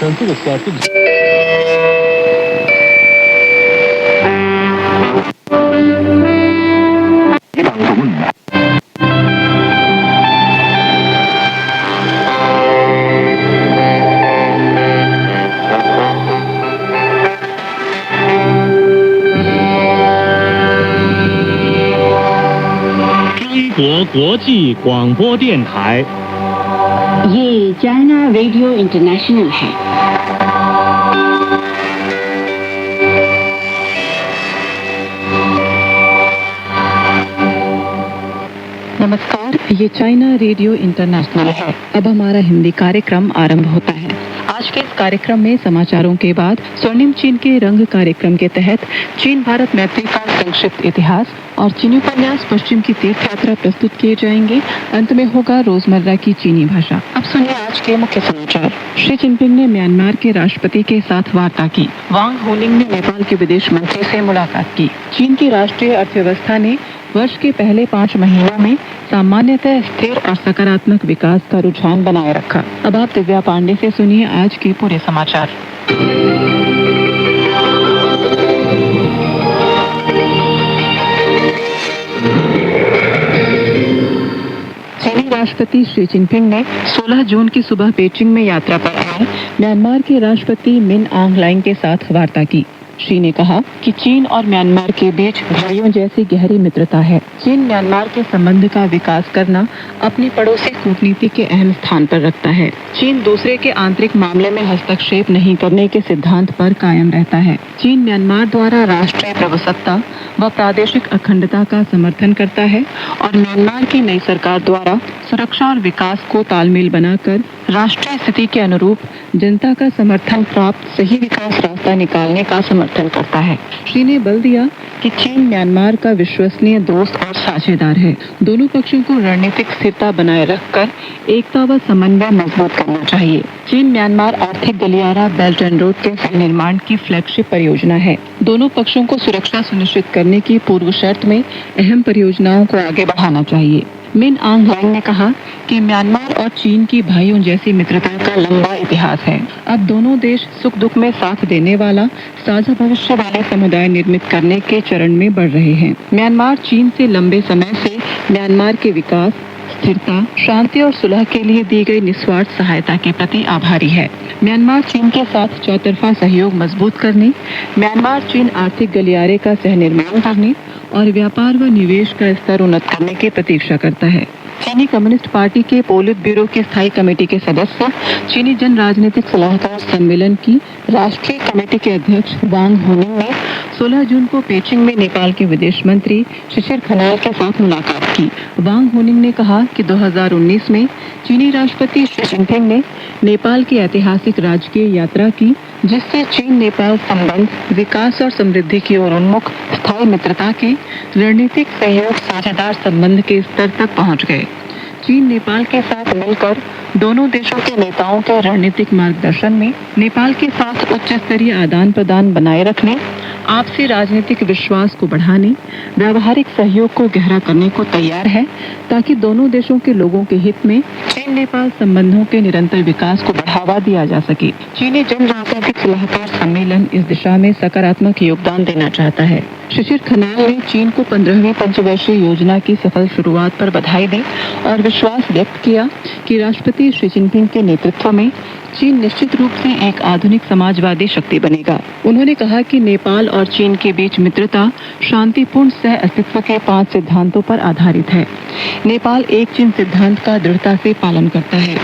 政这个事儿这个。中国国际广播电台。ये China radio international है। नमस्कार, ये चाइना रेडियो इंटरनेशनल है। अब हमारा हिंदी कार्यक्रम आरंभ होता है। आज के इस कार्यक्रम में समाचारों के बाद स्वर्णिम चीन के रंग कार्यक्रम के तहत चीन भारत मैत्री का संक्षिप्त इतिहास और चीनी उपन्यास पश्चिम की तीर्थ यात्रा प्रस्तुत किए जाएंगे। अंत में होगा रोजमर्रा की चीनी भाषा। अब सुनिए आज के मुख्य समाचार। शी जिनपिंग ने म्यांमार के राष्ट्रपति के साथ वार्ता की। वांग होनिंग ने नेपाल के विदेश मंत्री से मुलाकात की। चीन की राष्ट्रीय अर्थव्यवस्था ने वर्ष के पहले 5 महीनों में सामान्यतः स्थिर और सकारात्मक विकास का रुझान बनाए रखा। अब आप दिव्या पांडे से सुनिए आज के पूरे समाचार। चीनी राष्ट्रपति शी जिनपिंग ने 16 जून की सुबह पेचिंग में यात्रा पर आए म्यांमार के राष्ट्रपति मिन आंग लाइंग के साथ वार्ता की। शी ने कहा कि चीन और म्यांमार के बीच भाइयों जैसी गहरी मित्रता है। चीन म्यांमार के संबंध का विकास करना अपनी पड़ोसी कूटनीति के अहम स्थान पर रखता है। चीन दूसरे के आंतरिक मामले में हस्तक्षेप नहीं करने के सिद्धांत पर कायम रहता है। चीन म्यांमार द्वारा राष्ट्रीय प्रभुसत्ता व प्रादेशिक अखंडता का समर्थन करता है और म्यांमार की नई सरकार द्वारा सुरक्षा और विकास को तालमेल बनाकर राष्ट्रीय स्थिति के अनुरूप जनता का समर्थन प्राप्त सही विकास रास्ता निकालने का समर्थन करता है। शी ने बल दिया कि चीन म्यांमार का विश्वसनीय दोस्त और साझेदार है। दोनों पक्षों को रणनीतिक स्थिरता बनाए रखकर एकता व समन्वय मजबूत करना चाहिए। चीन म्यांमार आर्थिक गलियारा बेल्ट एंड रोड के सह निर्माण की फ्लैगशिप परियोजना है। दोनों पक्षों को सुरक्षा सुनिश्चित करने की पूर्व शर्त में अहम परियोजनाओं को आगे बढ़ाना चाहिए। मिन आंग लाइंग ने कहा कि म्यांमार और चीन की भाइयों जैसी मित्रता का लंबा इतिहास है। अब दोनों देश सुख दुख में साथ देने वाला साझा भविष्य वाले समुदाय निर्मित करने के चरण में बढ़ रहे हैं। म्यांमार चीन से लंबे समय से म्यांमार के विकास, स्थिरता, शांति और सुलह के लिए दी गई निस्वार्थ सहायता के प्रति आभारी है। म्यांमार चीन के साथ चौतरफा सहयोग मजबूत करने, म्यांमार चीन आर्थिक गलियारे का सह निर्माण करने और व्यापार व निवेश का स्तर उन्नत करने की प्रतीक्षा करता है। चीनी कम्युनिस्ट पार्टी के पोलित ब्यूरो की स्थायी कमेटी के सदस्य, चीनी जन राजनीतिक सलाहकार सम्मेलन की राष्ट्रीय कमेटी के अध्यक्ष वांग होनिंग ने 16 जून को पेचिंग में नेपाल के विदेश मंत्री शिशिर खनाल के साथ मुलाकात की। वांग होनिंग ने कहा कि 2019 में चीनी राष्ट्रपति शी जिनपिंग ने नेपाल की ऐतिहासिक राजकीय यात्रा की, जिससे चीन नेपाल संबंध विकास और समृद्धि की ओर उन्मुख स्थायी मित्रता के रणनीतिक सहयोग साझेदार संबंध के स्तर तक पहुंच गए। चीन नेपाल के साथ मिलकर दोनों देशों के नेताओं के रणनीतिक मार्गदर्शन में नेपाल के साथ उच्च स्तरीय आदान प्रदान बनाए रखने, आपसी राजनीतिक विश्वास को बढ़ाने, व्यावहारिक सहयोग को गहरा करने को तैयार है, ताकि दोनों देशों के लोगों के हित में चीन नेपाल संबंधों के निरंतर विकास को बढ़ावा दिया जा सके। चीनी जन राजनीतिक सलाहकार सम्मेलन इस दिशा में सकारात्मक योगदान देना चाहता है। शिशिर खनाल ने चीन को 15वीं पंचवर्षीय योजना की सफल शुरुआत पर बधाई दी और विश्वास व्यक्त किया कि राष्ट्रपति शी जिनपिंग के नेतृत्व में चीन निश्चित रूप से एक आधुनिक समाजवादी शक्ति बनेगा। उन्होंने कहा कि नेपाल और चीन के बीच मित्रता शांतिपूर्ण सह अस्तित्व के 5 सिद्धांतों पर आधारित है। नेपाल एक चीन सिद्धांत का दृढ़ता से पालन करता है।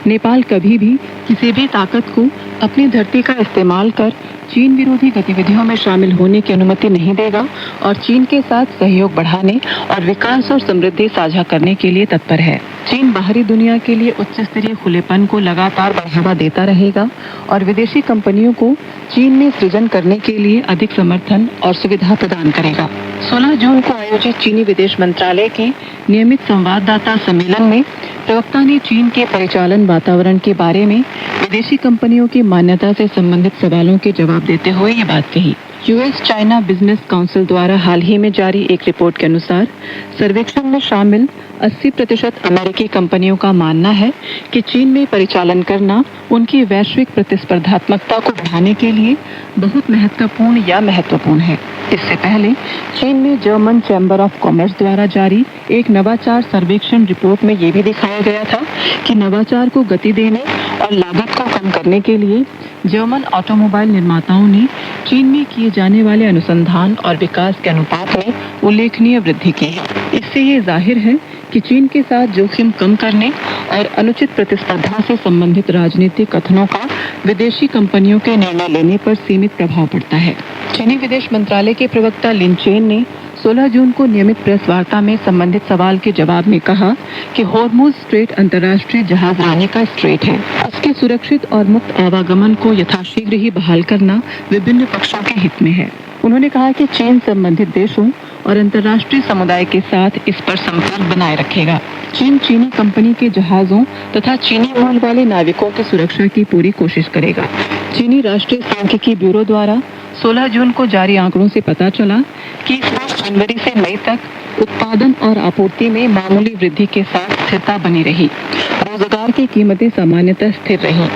नेपाल कभी भी किसी भी ताकत को अपनी धरती का इस्तेमाल कर चीन विरोधी गतिविधियों में शामिल होने की अनुमति नहीं देगा और चीन के साथ सहयोग बढ़ाने और विकास और समृद्धि साझा करने के लिए तत्पर है। चीन बाहरी दुनिया के लिए उच्च स्तरीय खुलेपन को लगातार बढ़ावा देता रहेगा और विदेशी कंपनियों को चीन में सृजन करने के लिए अधिक समर्थन और सुविधा प्रदान करेगा। 16 जून को आयोजित चीनी विदेश मंत्रालय के नियमित संवाददाता सम्मेलन में प्रवक्ता ने चीन के परिचालन वातावरण के बारे में विदेशी कंपनियों की मान्यता से संबंधित सवालों के जवाब देते हुए ये बात कही। यूएस चाइना बिजनेस काउंसिल द्वारा हाल ही में जारी एक रिपोर्ट के अनुसार सर्वेक्षण में शामिल 80% अमेरिकी कंपनियों का मानना है कि चीन में परिचालन करना उनकी वैश्विक प्रतिस्पर्धात्मकता को बढ़ाने के लिए बहुत महत्वपूर्ण है। इससे पहले चीन में जर्मन चैम्बर ऑफ कॉमर्स द्वारा जारी एक नवाचार सर्वेक्षण रिपोर्ट में ये भी दिखाया गया था कि नवाचार को गति देने और लागत को कम करने के लिए जर्मन ऑटोमोबाइल निर्माताओं ने चीन में किए जाने वाले अनुसंधान और विकास के अनुपात में उल्लेखनीय वृद्धि की है। इससे ये जाहिर है कि चीन के साथ जोखिम कम करने और अनुचित प्रतिस्पर्धा से संबंधित राजनीतिक कथनों का विदेशी कंपनियों के निर्णय लेने पर सीमित प्रभाव पड़ता है। चीनी विदेश मंत्रालय के प्रवक्ता लिन चेन ने 16 जून को नियमित प्रेस वार्ता में संबंधित सवाल के जवाब में कहा कि होर्मुज स्ट्रेट अंतर्राष्ट्रीय जहाजरानी का स्ट्रेट है। इसके सुरक्षित और मुक्त आवागमन को यथाशीघ्र ही बहाल करना विभिन्न पक्षों के हित में है। उन्होंने कहा कि चीन संबंधित देशों और अंतर्राष्ट्रीय समुदाय के साथ इस पर संपर्क बनाए रखेगा। चीन चीनी कंपनी के जहाजों तथा चीनी मूल वाले नाविकों की सुरक्षा की पूरी कोशिश करेगा। चीनी राष्ट्रीय सांख्यिकी ब्यूरो द्वारा 16 जून को जारी आंकड़ों से पता चला कि इस वर्ष जनवरी से मई तक उत्पादन और आपूर्ति में मामूली वृद्धि के साथ स्थिरता बनी रही। रोजगार की कीमतें सामान्यतः स्थिर रहीं।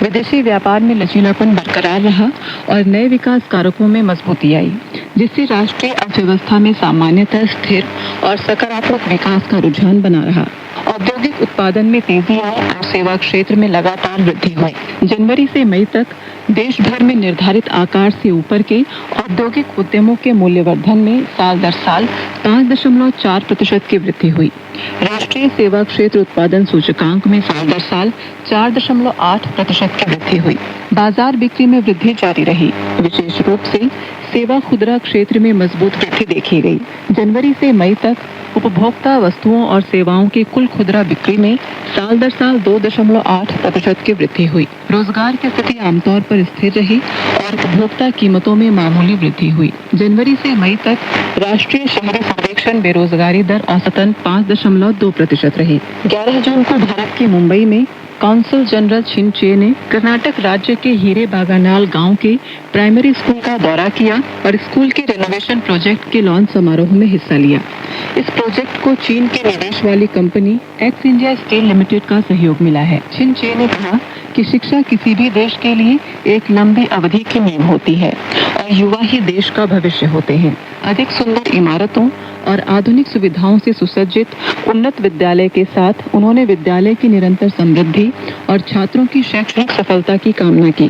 विदेशी व्यापार में लचीलापन बरकरार रहा और नए विकास कारकों में मजबूती आई, जिससे राष्ट्रीय अर्थव्यवस्था में सामान्यतः स्थिर और सकारात्मक विकास का रुझान बना रहा। औद्योगिक उत्पादन में तेजी आई और सेवा क्षेत्र में लगातार वृद्धि हुई। जनवरी से मई तक देश भर में निर्धारित आकार से ऊपर के औद्योगिक उद्यमों के मूल्यवर्धन में साल दर साल 5.4% की वृद्धि हुई। राष्ट्रीय सेवा क्षेत्र उत्पादन सूचकांक में साल दर साल 4.8% की वृद्धि हुई। बाजार बिक्री में वृद्धि जारी रही। विशेष रूप से सेवा खुदरा क्षेत्र में मजबूत वृद्धि देखी गई। जनवरी से मई तक उपभोक्ता वस्तुओं और सेवाओं की कुल खुदरा बिक्री में साल दर साल 2.8% की वृद्धि हुई। रोजगार की स्थिति आमतौर पर स्थिर रही और उपभोक्ता कीमतों में मामूली वृद्धि हुई। जनवरी से मई तक राष्ट्रीय शहरी सर्वेक्षण बेरोजगारी दर औसतन 5.2% रही। 11 जून को भारत के मुंबई में काउंसल जनरल छिनचे ने कर्नाटक राज्य के हीरे बागानाल गांव के प्राइमरी स्कूल का दौरा किया और स्कूल के रेनोवेशन प्रोजेक्ट के लॉन्च समारोह में हिस्सा लिया। इस प्रोजेक्ट को चीन के निवेश वाली company x India steel limited का सहयोग मिला है। छिनचे ने कहा कि शिक्षा किसी भी देश के लिए एक लंबी अवधि की नींव होती है और युवा ही देश का भविष्य होते हैं। अधिक सुंदर इमारतों और आधुनिक सुविधाओं से सुसज्जित उन्नत विद्यालय के साथ उन्होंने विद्यालय की निरंतर समृद्धि और छात्रों की शैक्षणिक सफलता की कामना की।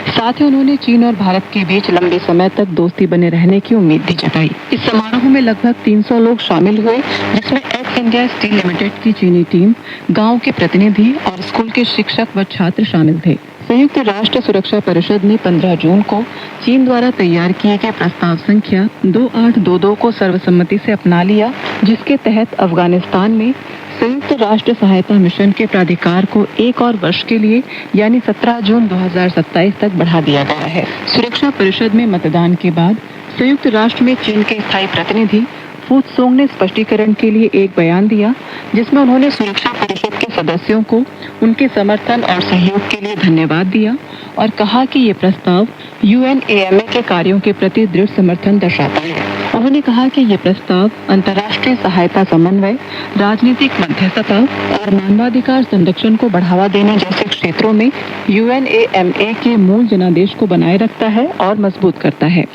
साथ ही उन्होंने चीन और भारत के बीच लंबे समय तक दोस्ती बने रहने की उम्मीद भी जताई। इस समारोह में लगभग 300 लोग शामिल हुए, जिसमें एक्स इंडिया स्टील लिमिटेड की चीनी टीम, गांव के प्रतिनिधि और स्कूल के शिक्षक व छात्र शामिल थे। संयुक्त राष्ट्र सुरक्षा परिषद ने 15 जून को चीन द्वारा तैयार किए गए प्रस्ताव संख्या 2822 को सर्वसम्मति से अपना लिया, जिसके तहत अफगानिस्तान में संयुक्त राष्ट्र सहायता मिशन के प्राधिकार को एक और वर्ष के लिए यानी 17 जून 2027 तक बढ़ा दिया गया है। सुरक्षा परिषद में मतदान के बाद संयुक्त राष्ट्र में चीन के स्थायी प्रतिनिधि फू त्सोंग ने स्पष्टीकरण के लिए एक बयान दिया, जिसमें उन्होंने सुरक्षा परिषद के सदस्यों को उनके समर्थन और सहयोग के लिए धन्यवाद दिया और कहा कि ये प्रस्ताव UNAMA के कार्यों के प्रति दृढ़ समर्थन दर्शाता है। उन्होंने कहा कि ये प्रस्ताव अंतर्राष्ट्रीय सहायता समन्वय, राजनीतिक मध्यस्थता और मानवाधिकार संरक्षण को बढ़ावा देने जैसे क्षेत्रों में UNAMA के मूल जनादेश को बनाए रखता है और मजबूत करता है।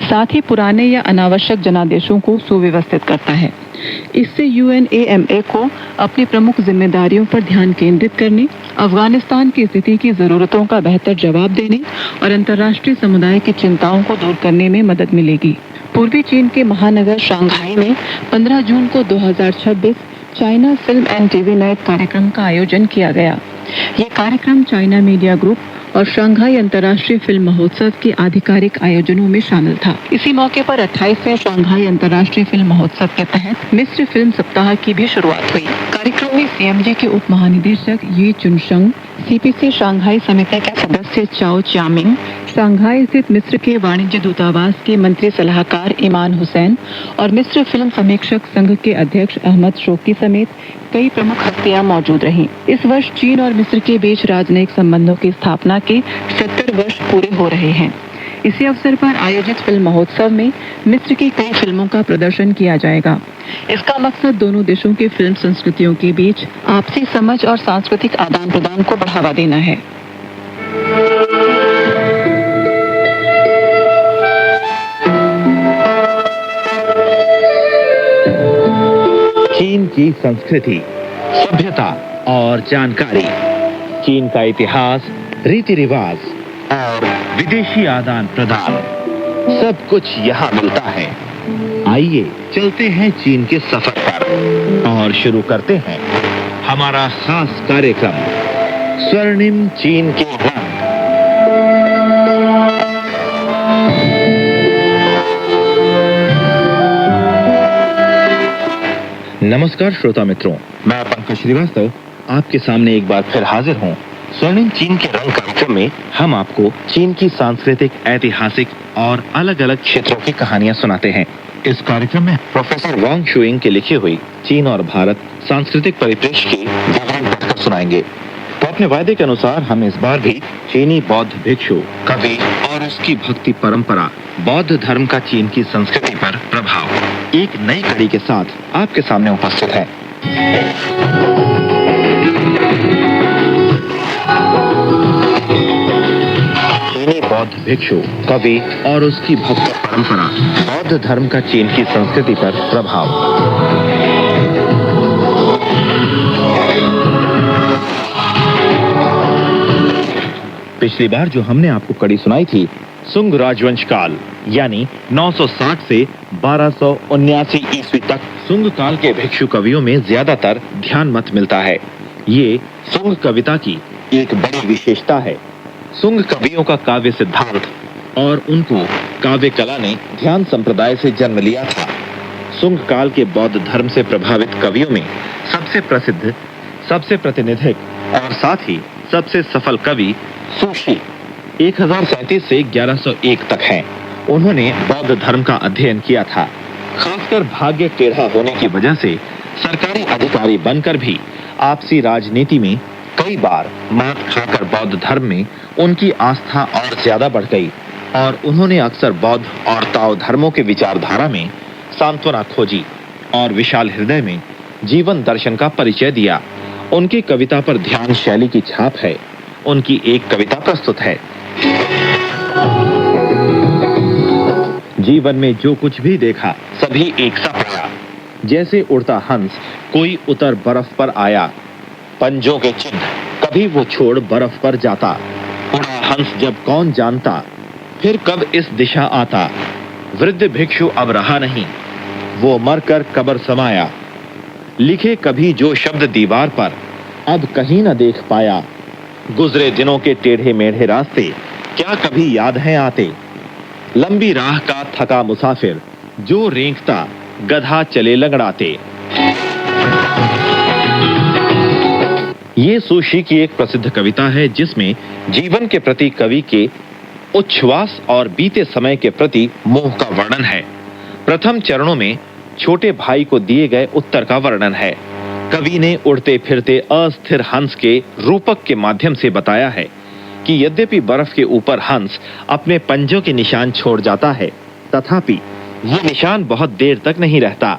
साथ ही पुराने या अनावश्यक जनादेशों को सुव्यवस्थित करता है। इससे UNAMA को अपनी प्रमुख जिम्मेदारियों पर ध्यान केंद्रित करने, अफगानिस्तान की स्थिति की जरूरतों का बेहतर जवाब देने और अंतर्राष्ट्रीय समुदाय की चिंताओं को दूर करने में मदद मिलेगी। पूर्वी चीन के महानगर शंघाई में 15 जून को 2026 China film and TV night कार्यक्रम का आयोजन किया गया। ये कार्यक्रम चाइना मीडिया ग्रुप और शंघाई अंतर्राष्ट्रीय फिल्म महोत्सव के आधिकारिक आयोजनों में शामिल था। इसी मौके पर 28वें शंघाई अंतर्राष्ट्रीय फिल्म महोत्सव के तहत मिस्र फिल्म सप्ताह की भी शुरुआत हुई। कार्यक्रम में CMG के उप महानिदेशक ये चुनशंग, CPC शंघाई समिति के सदस्य चाओ च्यामिंग, शंघाई स्थित मिस्र के वाणिज्य दूतावास के मंत्री सलाहकार ईमान हुसैन और मिस्र फिल्म समीक्षक संघ के अध्यक्ष अहमद शोकी समेत कई प्रमुख हस्तियां मौजूद रहीं। इस वर्ष चीन और मिस्र के बीच राजनयिक संबंधों की स्थापना के 70 वर्ष पूरे हो रहे हैं। इसी अवसर पर आयोजित फिल्म महोत्सव में मिस्र की कई फिल्मों का प्रदर्शन किया जाएगा। इसका मकसद दोनों देशों की फिल्म संस्कृतियों के बीच आपसी समझ और सांस्कृतिक आदान प्रदान को बढ़ावा देना है। चीन की संस्कृति, सभ्यता और जानकारी, चीन का इतिहास, रीति रिवाज और विदेशी आदान प्रदान, सब कुछ यहाँ मिलता है। आइए चलते हैं चीन के सफर पर और शुरू करते हैं हमारा खास कार्यक्रम स्वर्णिम चीन के रंग। नमस्कार श्रोता मित्रों, मैं पंकज श्रीवास्तव आपके सामने एक बार फिर हाजिर हूँ। स्वर्णिम चीन के रंग कार्यक्रम में हम आपको चीन की सांस्कृतिक, ऐतिहासिक और अलग अलग क्षेत्रों की कहानियां सुनाते हैं। इस कार्यक्रम में प्रोफेसर वांग शुइंग के लिखे हुई चीन और भारत सांस्कृतिक परिप्रेक्ष्य की विवरण पढ़कर सुनाएंगे। तो अपने वायदे के अनुसार हम इस बार भी चीनी बौद्ध भिक्षु, कवि और उसकी भक्ति परंपरा, बौद्ध धर्म का चीन की संस्कृति पर प्रभाव, एक नई कड़ी के साथ आपके सामने उपस्थित है। चीनी बौद्ध भिक्षु, कवि और उसकी भक्ति परंपरा, बौद्ध धर्म का चीन की संस्कृति पर प्रभाव। पिछली बार जो हमने आपको कड़ी सुनाई थी, सुंग राजवंश काल यानी 960 से 1279 ईस्वी तक सुंग काल के भिक्षु कवियों में ज्यादातर ध्यान मत मिलता है। ये सुंग कविता की एक बड़ी विशेषता है। सुंग कवियों का काव्य सिद्धांत और उनको काव्य कला ने ध्यान संप्रदाय से जन्म लिया था। सुंग काल के बौद्ध धर्म से प्रभावित कवियों में सबसे प्रसिद्ध, सबसे प्रातिनिधिक और साथ ही सबसे सफल कवि सुशी 1037 से 1101 तक हैं। उन्होंने बौद्ध धर्म का अध्ययन किया था। खासकर भाग्य टेढ़ा होने की वजह से सरकारी अधिकारी बनकर भी आपसी राजनीति में कई बार मात खाकर बौद्ध धर्म में उनकी आस्था और ज्यादा बढ़ गई और उन्होंने अक्सर बौद्ध और ताओ धर्मों के विचारधारा में सांत्वना खोजी और विशाल हृदय में जीवन दर्शन का परिचय दिया। उनकी कविता पर ध्यान शैली की छाप है। उनकी एक कविता प्रस्तुत है। जीवन में जो कुछ भी देखा सभी एक सा पाया, जैसे उड़ता हंस कोई उतर बर्फ पर आया, पंजों के चिन्ह कभी वो छोड़ बर्फ पर जाता, उड़ा हंस जब कौन जानता, फिर कब इस दिशा आता, वृद्ध भिक्षु अब रहा नहीं, वो मरकर कब्र समाया, लिखे कभी जो शब्द दीवार पर अब कहीं न देख पाया, गुजरे दिनों के टेढ़े मेढ़े रास्ते क्या कभी याद हैं आते, लंबी राह का थका मुसाफिर जो रेंगता गधा चले लंगड़ाते। ये सुशी की एक प्रसिद्ध कविता है जिसमें जीवन के प्रति कवि के उच्छ्वास और बीते समय के प्रति मोह का वर्णन है। प्रथम चरणों में छोटे भाई को दिए गए उत्तर का वर्णन है। कवि ने उड़ते फिरते अस्थिर हंस के रूपक के माध्यम से बताया है कि यद्यपि बर्फ के ऊपर हंस अपने पंजों के निशान छोड़ जाता है, तथापि ये निशान बहुत देर तक नहीं रहता।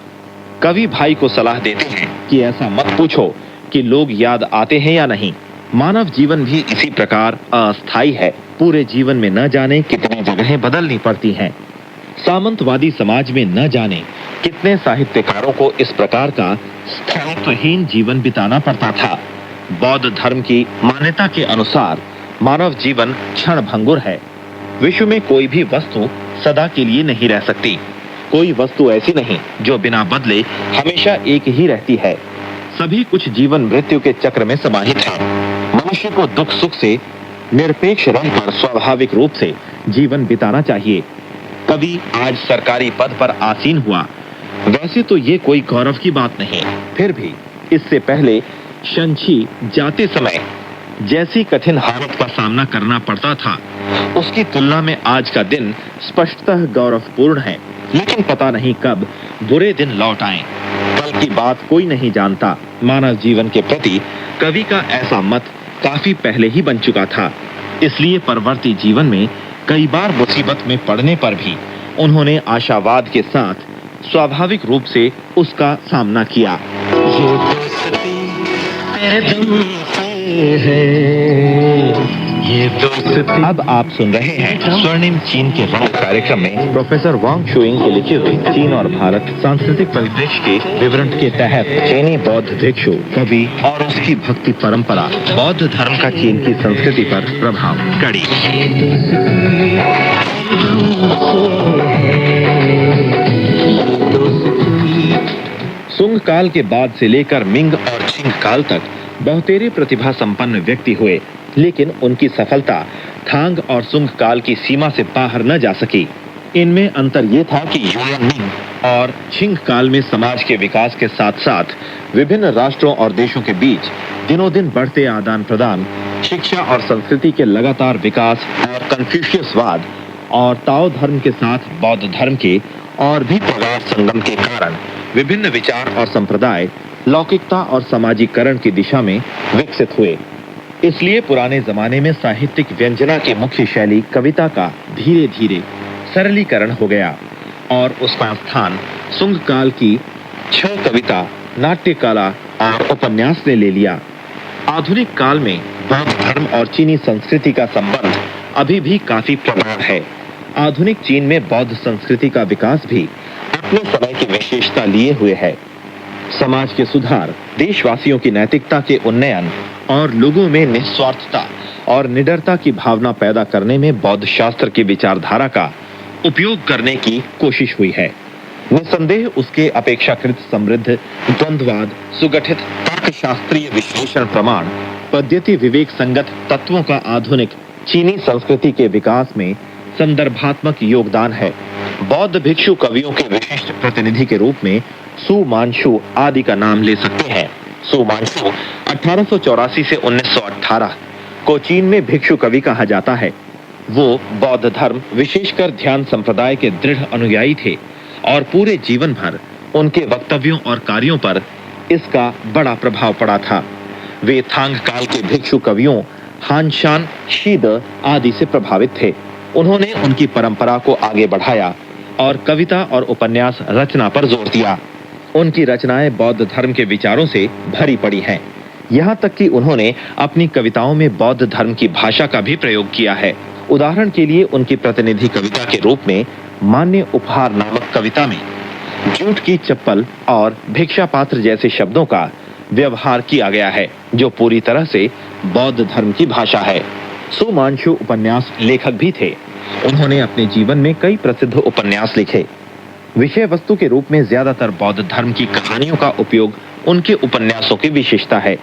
कवि भाई को सलाह देते हैं कि ऐसा मत पूछो कि लोग याद आते हैं या नहीं। मानव जीवन भी इसी प्रकार अस्थायी है। पूरे जीवन में न जाने कितनी जगहें बदलनी पड़ती हैं। सामंतवादी समाज में न जाने कितने साहित्यकारों को इस प्रकार का स्थायित्वहीन जीवन बिताना पड़ता था। बौद्ध धर्म की मान्यता के अनुसार मानव जीवन क्षणभंगुर है। विश्व में कोई भी वस्तु सदा के लिए नहीं रह सकती। कोई वस्तु ऐसी नहीं जो बिना बदले हमेशा एक ही रहती है। सभी कुछ जीवन मृत्यु के चक्र में समाहित है। मनुष्य को दुख सुख से निरपेक्ष रहकर स्वाभाविक रूप से जीवन बिताना चाहिए। कवि आज सरकारी पद पर आसीन हुआ, वैसे तो ये कोई गौरव की बात नहीं, फिर भी इससे पहले शंछी जाते समय जैसी कठिन हालत का सामना करना पड़ता था, उसकी तुलना में आज का दिन स्पष्टतः गौरवपूर्ण है। लेकिन पता नहीं कब बुरे दिन लौट आएं। कल की बात कोई नहीं जानता। मानव जीवन के प्रति कवि का ऐसा मत काफी पहले ही बन चुका था। इसलिए परवर्ती जीवन में कई बार मुसीबत में पड़ने पर भी उन्होंने आशावाद के साथ स्वाभाविक रूप से उसका सामना किया। ये दोस्ती तेरे दम से है, ये दोस्ती। अब आप सुन रहे हैं स्वर्णिम चीन के रंग कार्यक्रम में प्रोफेसर वांग शुइंग के लिखे हुए चीन और भारत सांस्कृतिक परिदृश्य के विवरण के तहत चीनी बौद्ध भिक्षु, कवि और उसकी भक्ति परंपरा, बौद्ध धर्म का चीन की संस्कृति पर प्रभाव, कड़ी। सुंग काल के बाद से लेकर मिंग और चिंग काल तक बहुतेरे प्रतिभा संपन्न व्यक्ति हुए, लेकिन उनकी सफलता थांग और सुंग काल की सीमा से बाहर न जा सकी। इनमें अंतर ये था कि युआन मिंग और चिंग काल में समाज के विकास के साथ साथ विभिन्न राष्ट्रों और देशों के बीच दिनों दिन बढ़ते आदान प्रदान, शिक्षा और संस्कृति के लगातार विकास और कन्फ्यूशियसवाद और ताओ धर्म के साथ बौद्ध धर्म के और भी प्रगाढ़ संगम के कारण विभिन्न विचार और संप्रदाय लौकिकता और सामाजिकरण की दिशा में विकसित हुए। इसलिए पुराने जमाने में साहित्यिक व्यंजना की मुख्य शैली कविता का धीरे धीरे सरलीकरण हो गया और उसका स्थान सुंग काल की छह कविता, नाट्य कला और उपन्यास ने ले लिया। आधुनिक काल में बौद्ध धर्म और चीनी संस्कृति का संबंध अभी भी काफी प्रगाढ़ है। आधुनिक चीन में बौद्ध संस्कृति का विकास भी अपने समय की विशेषता लिए हुए है। समाज के सुधार, देशवासियों की नैतिकता के उन्नयन और लोगों में निस्वार्थता और निडरता की भावना पैदा करने में बौद्ध शास्त्र की विचारधारा का उपयोग करने की कोशिश हुई है। निसंदेह उसके अपेक्षाकृत समृद्ध द्वंद्ववाद, सुगठित तर्कशास्त्रीय विश्लेषण प्रमाण, पद्धति विवेक संगत तत्वों का आधुनिक चीनी संस्कृति के विकास में संदर्भात्मक योगदान है। बौद्ध भिक्षु कवियों के विशिष्ट प्रतिनिधि के रूप में सु मानशु आदि का नाम ले सकते हैं। सु मानशु 1884 से 1918 को चीन में भिक्षु कवि कहा जाता है। वो बौद्ध धर्म, विशेषकर ध्यान संप्रदाय के दृढ़ अनुयायी थे और पूरे जीवन भर उनके वक्तव्यों और कार्यों पर इसका बड़ा प्रभाव पड़ा था। वे थांग काल के भिक्षु कवियों हानशान, शीद आदि से प्रभावित थे। उन्होंने उनकी परंपरा को आगे बढ़ाया और कविता और उपन्यास रचना पर जोर दिया। उनकी रचनाएं बौद्ध धर्म के विचारों से भरी पड़ी हैं। यहाँ तक कि उन्होंने अपनी कविताओं में बौद्ध धर्म की भाषा का भी प्रयोग किया है। उदाहरण के लिए उनकी प्रतिनिधि कविता के रूप में मान्य उपहार नामक कविता में जूट की चप्पल और भिक्षा पात्र जैसे शब्दों का व्यवहार किया गया है, जो पूरी तरह से बौद्ध धर्म की भाषा है। सु मानशु उपन्यास लेखक भी थे। उन्होंने अपने जीवन में कई प्रसिद्ध उपन्यास लिखे। विषय वस्तु के रूप में ज्यादातर बौद्ध धर्म की कहानियों का उपयोग उनके उपन्यासों की विशेषता है।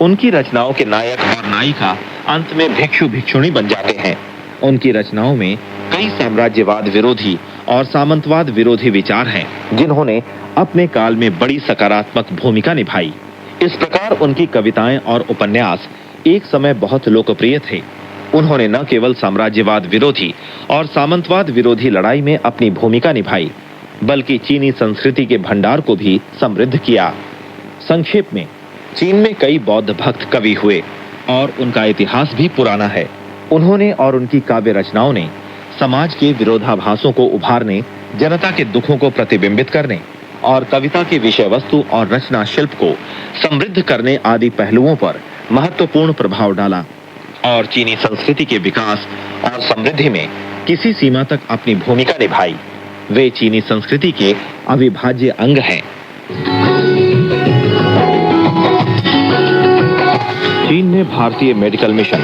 उनकी रचनाओं के नायक और नायिका अंत में भिक्षु भिक्षुणी बन जाते हैं। उनकी रचनाओं में कई साम्राज्यवाद विरोधी और सामंतवाद विरोधी विचार हैं, जिन्होंने अपने काल में बड़ी सकारात्मक भूमिका निभाई। इस प्रकार उनकी कविताएं और उपन्यास एक समय बहुत लोकप्रिय थे। उन्होंने न केवल साम्राज्यवाद विरोधी और सामंतवाद विरोधी लड़ाई में अपनी भूमिका निभाई, बल्कि चीनी संस्कृति के भंडार को भी समृद्ध किया। संक्षेप में, चीन में कई बौद्ध भक्त कवि हुए और उनका इतिहास भी पुराना है। उन्होंने और उनकी काव्य रचनाओं ने समाज के विरोधाभासों को उभारने, जनता के दुखों को प्रतिबिंबित करने और कविता के विषय वस्तु और रचना शिल्प को समृद्ध करने आदि पहलुओं पर महत्वपूर्ण प्रभाव डाला और चीनी संस्कृति के विकास और समृद्धि में किसी सीमा तक अपनी भूमिका निभाई। वे चीनी संस्कृति के अविभाज्य अंग हैं। चीन में भारतीय मेडिकल मिशन।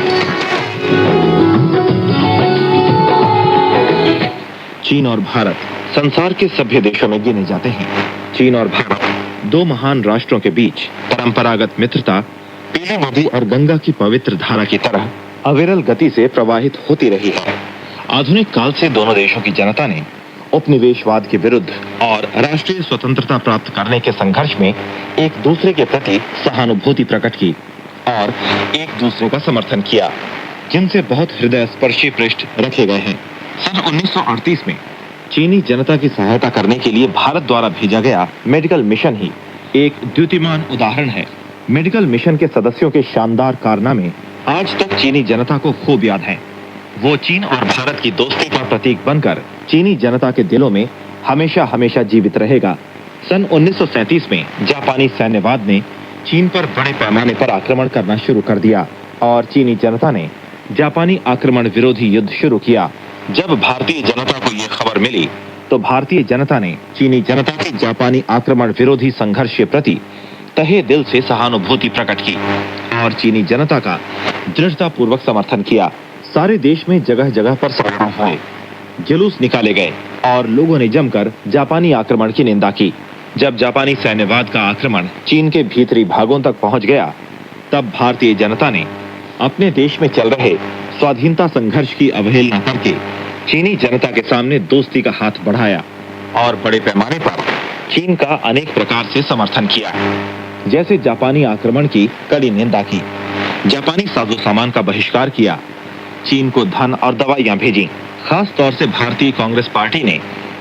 चीन और भारत संसार के सभ्य देशों में गिने जाते हैं। चीन और भारत दो महान राष्ट्रों के बीच परंपरागत मित्रता पीली नदी और गंगा की पवित्र धारा की तरह अविरल गति से प्रवाहित होती रही है। आधुनिक काल से दोनों देशों की जनता ने उपनिवेशवाद के विरुद्ध और राष्ट्रीय स्वतंत्रता प्राप्त करने के संघर्ष में एक दूसरे के प्रति सहानुभूति प्रकट की और एक दूसरे का समर्थन किया, जिनसे बहुत हृदय स्पर्शी पृष्ठ रखे गए हैं। सन 1938 में चीनी जनता की सहायता करने के लिए भारत द्वारा भेजा गया मेडिकल मिशन ही एक द्युतिमान उदाहरण है। मेडिकल मिशन के सदस्यों के शानदार कारनामे आज तक चीनी जनता को खूब याद हैं। वो चीन और भारत की दोस्ती का प्रतीक बनकर चीनी जनता के दिलों में हमेशा हमेशा जीवित रहेगा। सन 1937 में जापानी सैन्यवाद ने चीन पर बड़े पैमाने पर आक्रमण करना शुरू कर दिया और चीनी जनता ने जापानी आक्रमण विरोधी युद्ध शुरू किया। जब भारतीय जनता को यह खबर मिली तो भारतीय जनता ने चीनी जनता के जापानी आक्रमण विरोधी संघर्ष के प्रति तहे दिल से सहानुभूति प्रकट की और चीनी जनता का दृढ़तापूर्वक समर्थन किया। सारे देश में जगह जगह पर समारोह हुए, जुलूस निकाले गए और लोगों ने जमकर जापानी आक्रमण की निंदा की। जब जापानी सैन्यवाद का आक्रमण चीन के भीतरी भागों तक पहुंच गया, तब भारतीय जनता ने अपने देश में चल रहे स्वाधीनता संघर्ष की अवहेलना करके चीनी जनता के सामने दोस्ती का हाथ बढ़ाया और बड़े पैमाने पर चीन का अनेक प्रकार से समर्थन किया। जैसे जापानी आक्रमण की कड़ी निंदा की, जापानी साजो सामान का बहिष्कार किया, चीन को धन और दवाइयां भेजी। खास तौर से भारतीय कांग्रेस पार्टी ने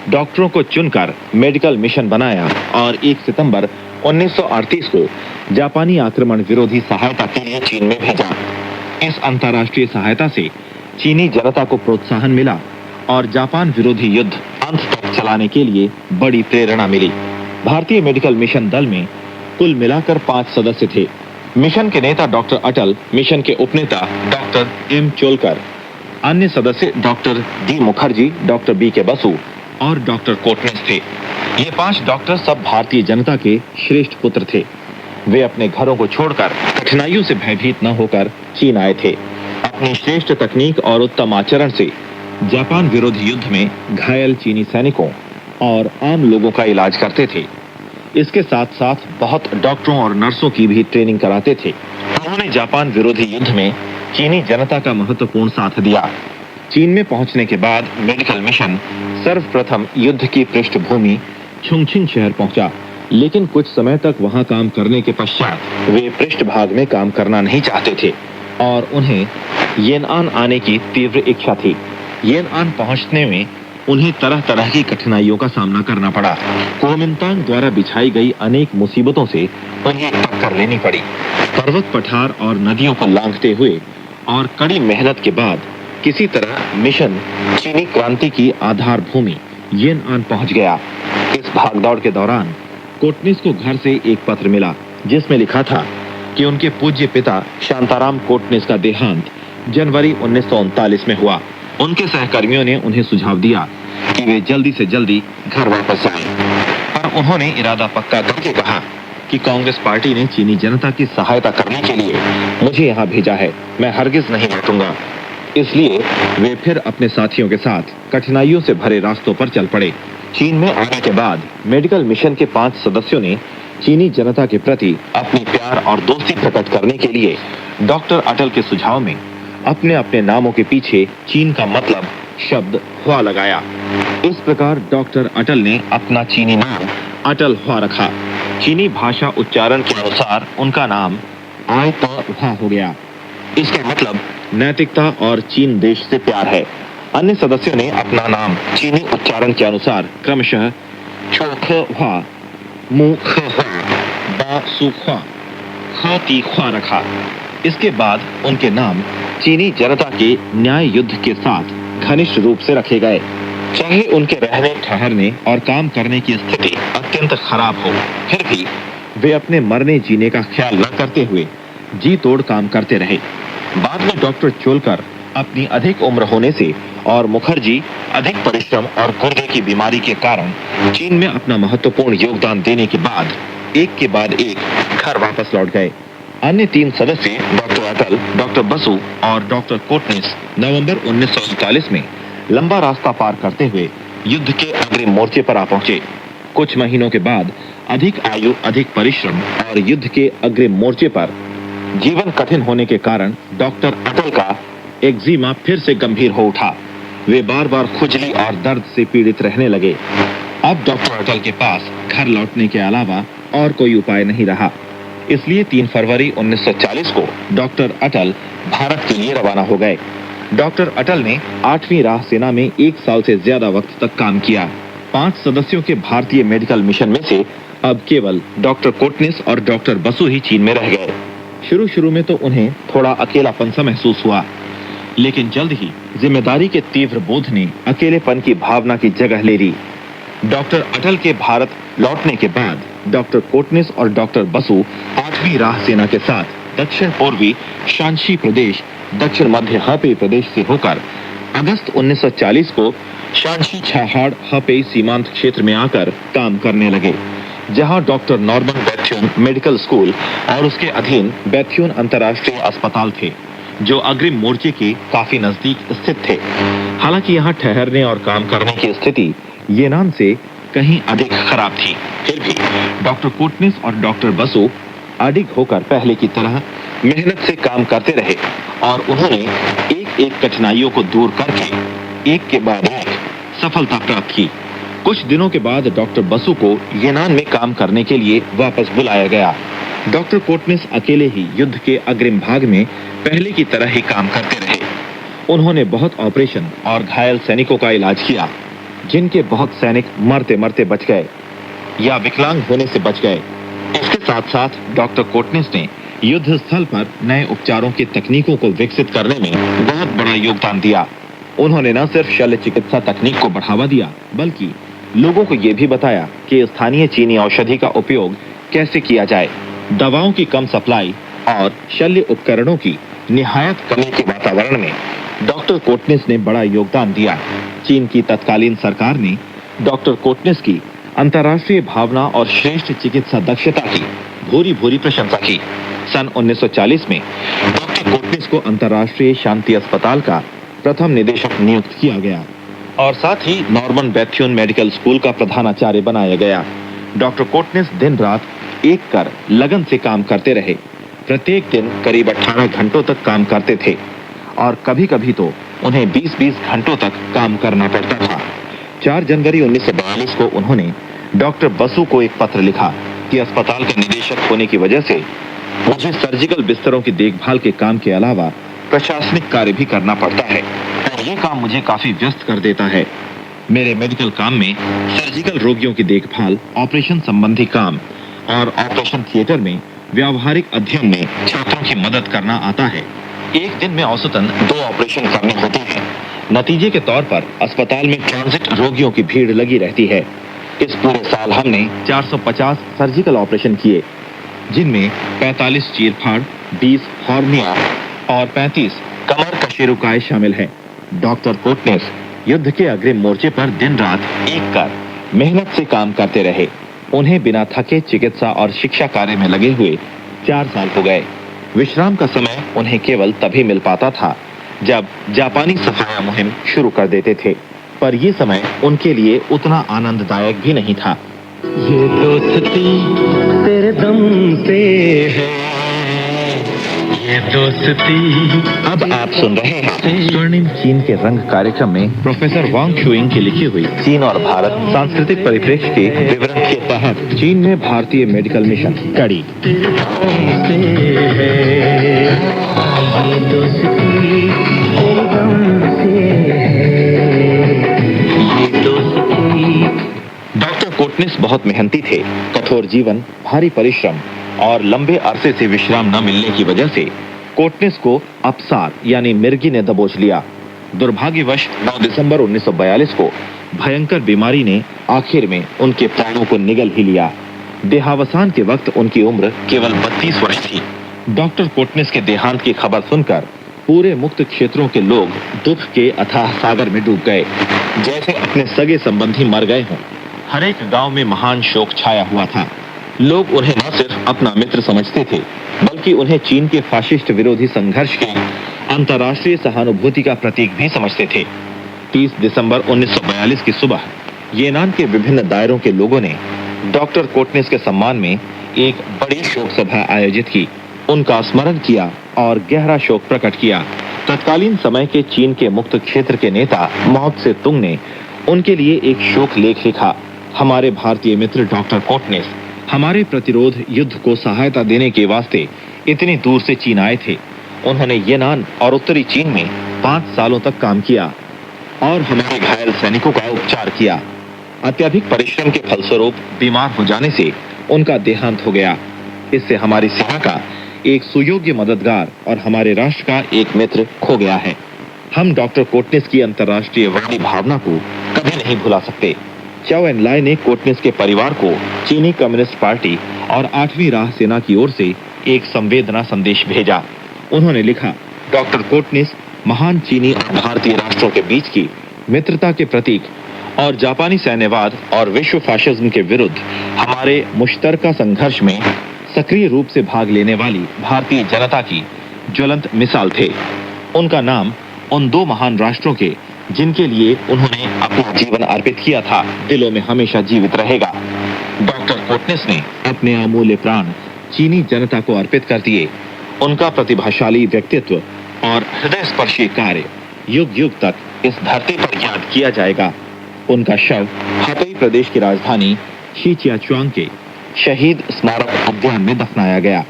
डॉक्टरों को चुनकर मेडिकल मिशन बनाया और 1 सितंबर 1938 को जापानी आक्रमण विरोधी सहायता के लिए चीन में भेजा। इस अंतर्राष्ट्रीय सहायता से चीनी जनता को प्रोत्साहन मिला और जापान विरोधी युद्ध अंत तक चलाने के लिए बड़ी प्रेरणा मिली। भारतीय मेडिकल मिशन दल में कुल मिलाकर 5 सदस्य थे। मिशन के नेता डॉक्टर अटल, मिशन के उपनेता डॉक्टर एम चोलकर, अन्य सदस्य doctor D Mukherjee, doctor B K Basu और डॉक्टर कोटनिस थे। ये 5 डॉक्टर सब भारतीय जनता के श्रेष्ठ पुत्र थे। वे अपने घरों को छोड़कर कठिनाइयों से भयभीत न होकर चीन आए थे। अपनी श्रेष्ठ तकनीक और उत्तम आचरण से जापान विरोधी युद्ध में घायल चीनी सैनिकों और आम लोगों का इलाज करते थे। इसके साथ साथ बहुत डॉक्टरों और नर्सों की भी ट्रेनिंग कराते थे। उन्होंने जापान विरोधी युद्ध में चीनी जनता का महत्वपूर्ण साथ दिया। चीन में पहुंचने के बाद मेडिकल मिशन सर्वप्रथम युद्ध की पृष्ठभूमि छुंगछिंग शहर पहुंचा, लेकिन कुछ समय तक वहां काम करने के पश्चात वे पृष्ठभाग में काम करना नहीं चाहते थे और उन्हें येनआन आने की तीव्र इच्छा थी। येनआन पहुंचने में उन्हें तरह तरह की कठिनाइयों का सामना करना पड़ा। कुओमिंतांग द्वारा बिछाई गई अनेक मुसीबतों से उन्हें टक्कर लेनी पड़ी। पर्वत पठार और नदियों को लांघते हुए और कड़ी मेहनत के बाद किसी तरह मिशन चीनी क्रांति की आधार भूमि येनआन पहुंच गया। इस भागदौड़ के दौरान कोटनिस को घर से एक पत्र मिला जिसमें लिखा था कि उनके पूज्य पिता शांताराम कोटनिस का देहांत जनवरी 1939 में हुआ। उनके सहकर्मियों ने उन्हें सुझाव दिया कि वे जल्दी से जल्दी घर वापस आएं, पर उन्होंने इरादा पक्का करके कहा कि कांग्रेस पार्टी ने चीनी जनता की सहायता करने के लिए मुझे यहाँ भेजा है, मैं हरगिज नहीं लौटूंगा। इसलिए वे फिर अपने साथियों के साथ कठिनाइयों से भरे रास्तों पर चल पड़े। चीन में आने के बाद मेडिकल मिशन के 5 सदस्यों ने चीनी जनता के प्रति अपनी प्यार और दोस्ती प्रकट करने के लिए डॉक्टर अटल के सुझाव में अपने अपने नामों के पीछे चीन का मतलब शब्द हुआ लगाया। इस प्रकार डॉक्टर अटल ने अपना चीनी नाम अटल हुआ रखा। चीनी भाषा उच्चारण के अनुसार उनका नाम आय तो हुआ हो गया। इसका मतलब नैतिकता और चीन देश से प्यार है। अन्य सदस्यों ने अपना नाम चीनी उच्चारण के अनुसार क्रमशः चोख हुआ, मुख हुआ, बा सुख हुआ, खाती हुआ रखा। इसके बाद उनके नाम चीनी जनता के न्याय युद्ध के साथ घनिष्ठ रूप से रखे गए। चाहे उनके रहने ठहरने और काम करने की स्थिति अत्यंत खराब हो, फिर भी वे अपने मरने जीने का ख्याल न करते हुए जी तोड़ काम करते रहे। बाद में डॉक्टर चोलकर अपनी अधिक उम्र होने से और मुखर्जी अधिक परिश्रम और गुर्दे की बीमारी के कारण चीन में अपना महत्वपूर्ण योगदान देने के बाद एक के बाद एक घर वापस लौट गए। अन्य 3 सदस्य डॉक्टर अटल, डॉक्टर बसु और डॉक्टर कोटनिस नवंबर 1939 में लंबा रास्ता पार करते हुए युद्ध के अग्रिम मोर्चे पर आ पहुंचे। कुछ महीनों के बाद अधिक आयु, अधिक परिश्रम और युद्ध के अग्रिम मोर्चे पर जीवन कठिन होने के कारण डॉक्टर अटल का एक्जिमा फिर से गंभीर हो उठा। वे बार बार खुजली और दर्द से पीड़ित रहने लगे। अब डॉक्टर अटल के पास घर लौटने के अलावा और कोई उपाय नहीं रहा। इसलिए 3 फरवरी 1940 को डॉक्टर अटल भारत के लिए रवाना हो गए। डॉक्टर अटल ने 8वीं राह सेना में 1 साल से ज्यादा वक्त तक काम किया। 5 सदस्यों के भारतीय मेडिकल मिशन में से अब केवल डॉक्टर कोटनिस और डॉक्टर बसु ही चीन में रह गए। शुरू में तो उन्हें थोड़ा अकेलापन सा महसूस हुआ, लेकिन जल्द ही जिम्मेदारी के तीव्र बोध ने अकेलेपन की भावना की जगह ले ली। डॉक्टर अटल के भारत लौटने के बाद डॉक्टर कोटनिस और डॉक्टर बसु 8वीं राह सेना के साथ दक्षिण पूर्वी शांशी प्रदेश दक्षिण मध्य हपे प्रदेश से होकर अगस्त 1940 को शांशी छाहाड़ हपे सीमांत क्षेत्र में आकर काम करने लगे, जहां doctor Norman Bethune medical school और उसके अधीन बैथ्यून अंतर्राष्ट्रीय अस्पताल थे, जो अग्रिम मोर्चे के काफी नजदीक स्थित थे। हालांकि यहाँ ठहरने और काम करने की स्थिति येनान से कहीं अधिक खराब थी। फिर भी डॉक्टर कोटनिस और डॉक्टर बसु अडिग होकर पहले की तरह मेहनत से काम करते रहे और उन्होंने एक एक कठिनाइयों को दूर करके एक के बाद एक सफलता प्राप्त की। कुछ दिनों के बाद डॉक्टर बसु को येनान में काम करने के लिए वापस बुलाया गया। डॉक्टर कोटनिस अकेले ही युद्ध के अग्रिम भाग में पहले की तरह ही काम करते रहे। उन्होंने बहुत ऑपरेशन और घायल सैनिकों का इलाज किया, जिनके बहुत सैनिक मरते मरते बच गए या विकलांग होने से बच गए। इसके साथ साथ डॉक्टर कोटनिस ने युद्ध स्थल पर नए उपचारों की तकनीकों को विकसित करने में बहुत बड़ा योगदान दिया। उन्होंने न सिर्फ शल्य चिकित्सा तकनीक को बढ़ावा दिया, बल्कि लोगों को यह भी बताया कि स्थानीय चीनी औषधि का उपयोग कैसे किया जाए। दवाओं की कम सप्लाई और शल्य उपकरणों की निहायत कमी के वातावरण में डॉक्टर कोटनिस ने बड़ा योगदान दिया। चीन की तत्कालीन सरकार ने डॉक्टर कोटनिस की अंतर्राष्ट्रीय भावना और श्रेष्ठ चिकित्सा दक्षता की भूरी भूरी प्रशंसा की। सन 1940 में डॉक्टर कोटनिस को अंतर्राष्ट्रीय शांति अस्पताल का प्रथम निदेशक नियुक्त किया गया और साथ ही नॉर्मन बैथ्यून मेडिकल स्कूल का प्रधानाचार्य बनाया गया। डॉक्टर कोटनिस दिन रात एक कर लगन से काम करते रहे। प्रत्येक दिन करीब 18 घंटों तक काम करते थे और कभी कभी तो उन्हें 20-20 घंटों तक काम करना पड़ता था। 4 जनवरी 1942 को उन्होंने डॉक्टर बसु को एक पत्र लिखा कि अस्पताल का निदेशक होने की वजह से मुझे सर्जिकल बिस्तरों की देखभाल के काम के अलावा प्रशासनिक कार्य भी करना पड़ता है और ये काम मुझे काफी व्यस्त कर देता है। मेरे मेडिकल काम में सर्जिकल रोगियों की देखभाल, ऑपरेशन संबंधी काम और ऑपरेशन थिएटर में व्यावहारिक अध्ययन में छात्रों की मदद करना आता है। एक दिन में औसतन 2 ऑपरेशन करने होते हैं। नतीजे के तौर पर अस्पताल में ट्रांजिट रोगियों की भीड़ लगी रहती है। इस पूरे साल हमने 450 सर्जिकल ऑपरेशन किए, जिनमें 45 चीरफाड़, 20 हॉर्निया और 35 कमर कशेरुकाय शामिल है। डॉक्टर कोटनिस युद्ध के अग्रिम मोर्चे पर दिन रात एक कर मेहनत से काम करते रहे। उन्हें बिना थके चिकित्सा और शिक्षा कार्य में लगे हुए 4 साल हो गए। विश्राम का समय उन्हें केवल तभी मिल पाता था जब जापानी सफाया मुहिम शुरू कर देते थे, पर यह समय उनके लिए उतना आनंददायक भी नहीं था। ये दोस्ती तेरे दम पे है, ये दोस्ती। अब आप सुन रहे हैं स्वर्णिम चीन के रंग कार्यक्रम में प्रोफेसर वांग शुइंग की लिखी हुई चीन और भारत सांस्कृतिक परिप्रेक्ष्य के विवरण के तहत चीन में भारतीय मेडिकल मिशन कड़ी। तेरे दम से है, ये दोस्ती तेरे दम से है, ये दोस्ती। डॉक्टर कोटनिस बहुत मेहनती थे। कठोर जीवन, भारी परिश्रम और लंबे अरसे से विश्राम न मिलने की वजह से कोटनिस को अपसार यानी मिर्गी ने दबोच लिया। दुर्भाग्यवश 9 दिसंबर 1942 को भयंकर बीमारी ने आखिर में उनके प्राणों को निगल ही लिया। देहावसान के वक्त उनकी उम्र केवल 32 वर्ष थी। डॉक्टर कोटनिस के देहांत की खबर सुनकर पूरे मुक्त क्षेत्रों के लोग दुख के अथाह सागर में डूब गए, जैसे अपने सगे संबंधी मर गए हों। हर एक गांव में महान शोक छाया हुआ था। लोग उन्हें न सिर्फ अपना मित्र समझते थे, बल्कि उन्हें चीन के फाशिस्ट विरोधी संघर्ष के अंतर्राष्ट्रीय सहानुभूति का प्रतीक भी समझते थे। 30 दिसंबर 1942 की सुबह येनान के विभिन्न दायरों के लोगों ने डॉक्टर कोटनिस के सम्मान में एक बड़ी शोक सभा आयोजित की, उनका स्मरण किया और गहरा शोक प्रकट किया। तत्कालीन समय के चीन के मुक्त क्षेत्र के नेता माओ त्से तुंग ने उनके लिए एक शोक लेख लिखा। हमारे भारतीय मित्र डॉक्टर कोटनिस हमारे प्रतिरोध युद्ध को सहायता देने के वास्ते इतनी दूर से चीन आए थे। उन्होंने येनान और उत्तरी चीन में 5 सालों तक काम किया और हमारे घायल सैनिकों का उपचार किया। अत्यधिक परिश्रम के फलस्वरूप बीमार हो जाने से उनका देहांत हो गया। इससे हमारी सेना का एक सुयोग्य मददगार और हमारे राष्ट्र का एक मित्र खो गया है। हम डॉक्टर कोटनिस की अंतर्राष्ट्रीय वादी भावना को कभी नहीं भुला सकते। चाओ एन लाई ने कोटनिस के परिवार को चीनी कम्युनिस्ट पार्टी और 8वीं राह सेना की ओर से एक संवेदना संदेश भेजा। उन्होंने लिखा, डॉक्टर कोटनिस महान चीनी और भारतीय राष्ट्रों के बीच की मित्रता के प्रतीक और जापानी सैन्यवाद और विश्व फाशिज्म के विरुद्ध हमारे मुश्तरका संघर्ष में सक्रिय रूप से भाग लेने वाली भारतीय जनता की ज्वलंत मिसाल थे। उनका नाम उन दो महान राष्ट्रों के जिनके लिए उन्होंने अपना जीवन अर्पित किया था दिलों में हमेशा जीवित रहेगा। डॉक्टर कोटनिस ने अपने अमूल्य प्राण चीनी जनता को अर्पित कर दिए। उनका प्रतिभाशाली व्यक्तित्व और हृदय स्पर्शी कार्य युग युग तक इस धरती पर याद किया जाएगा। उनका शव हबई प्रदेश की राजधानी शीचियाचुआंग के शहीद स्मारक उद्यान में दफनाया गया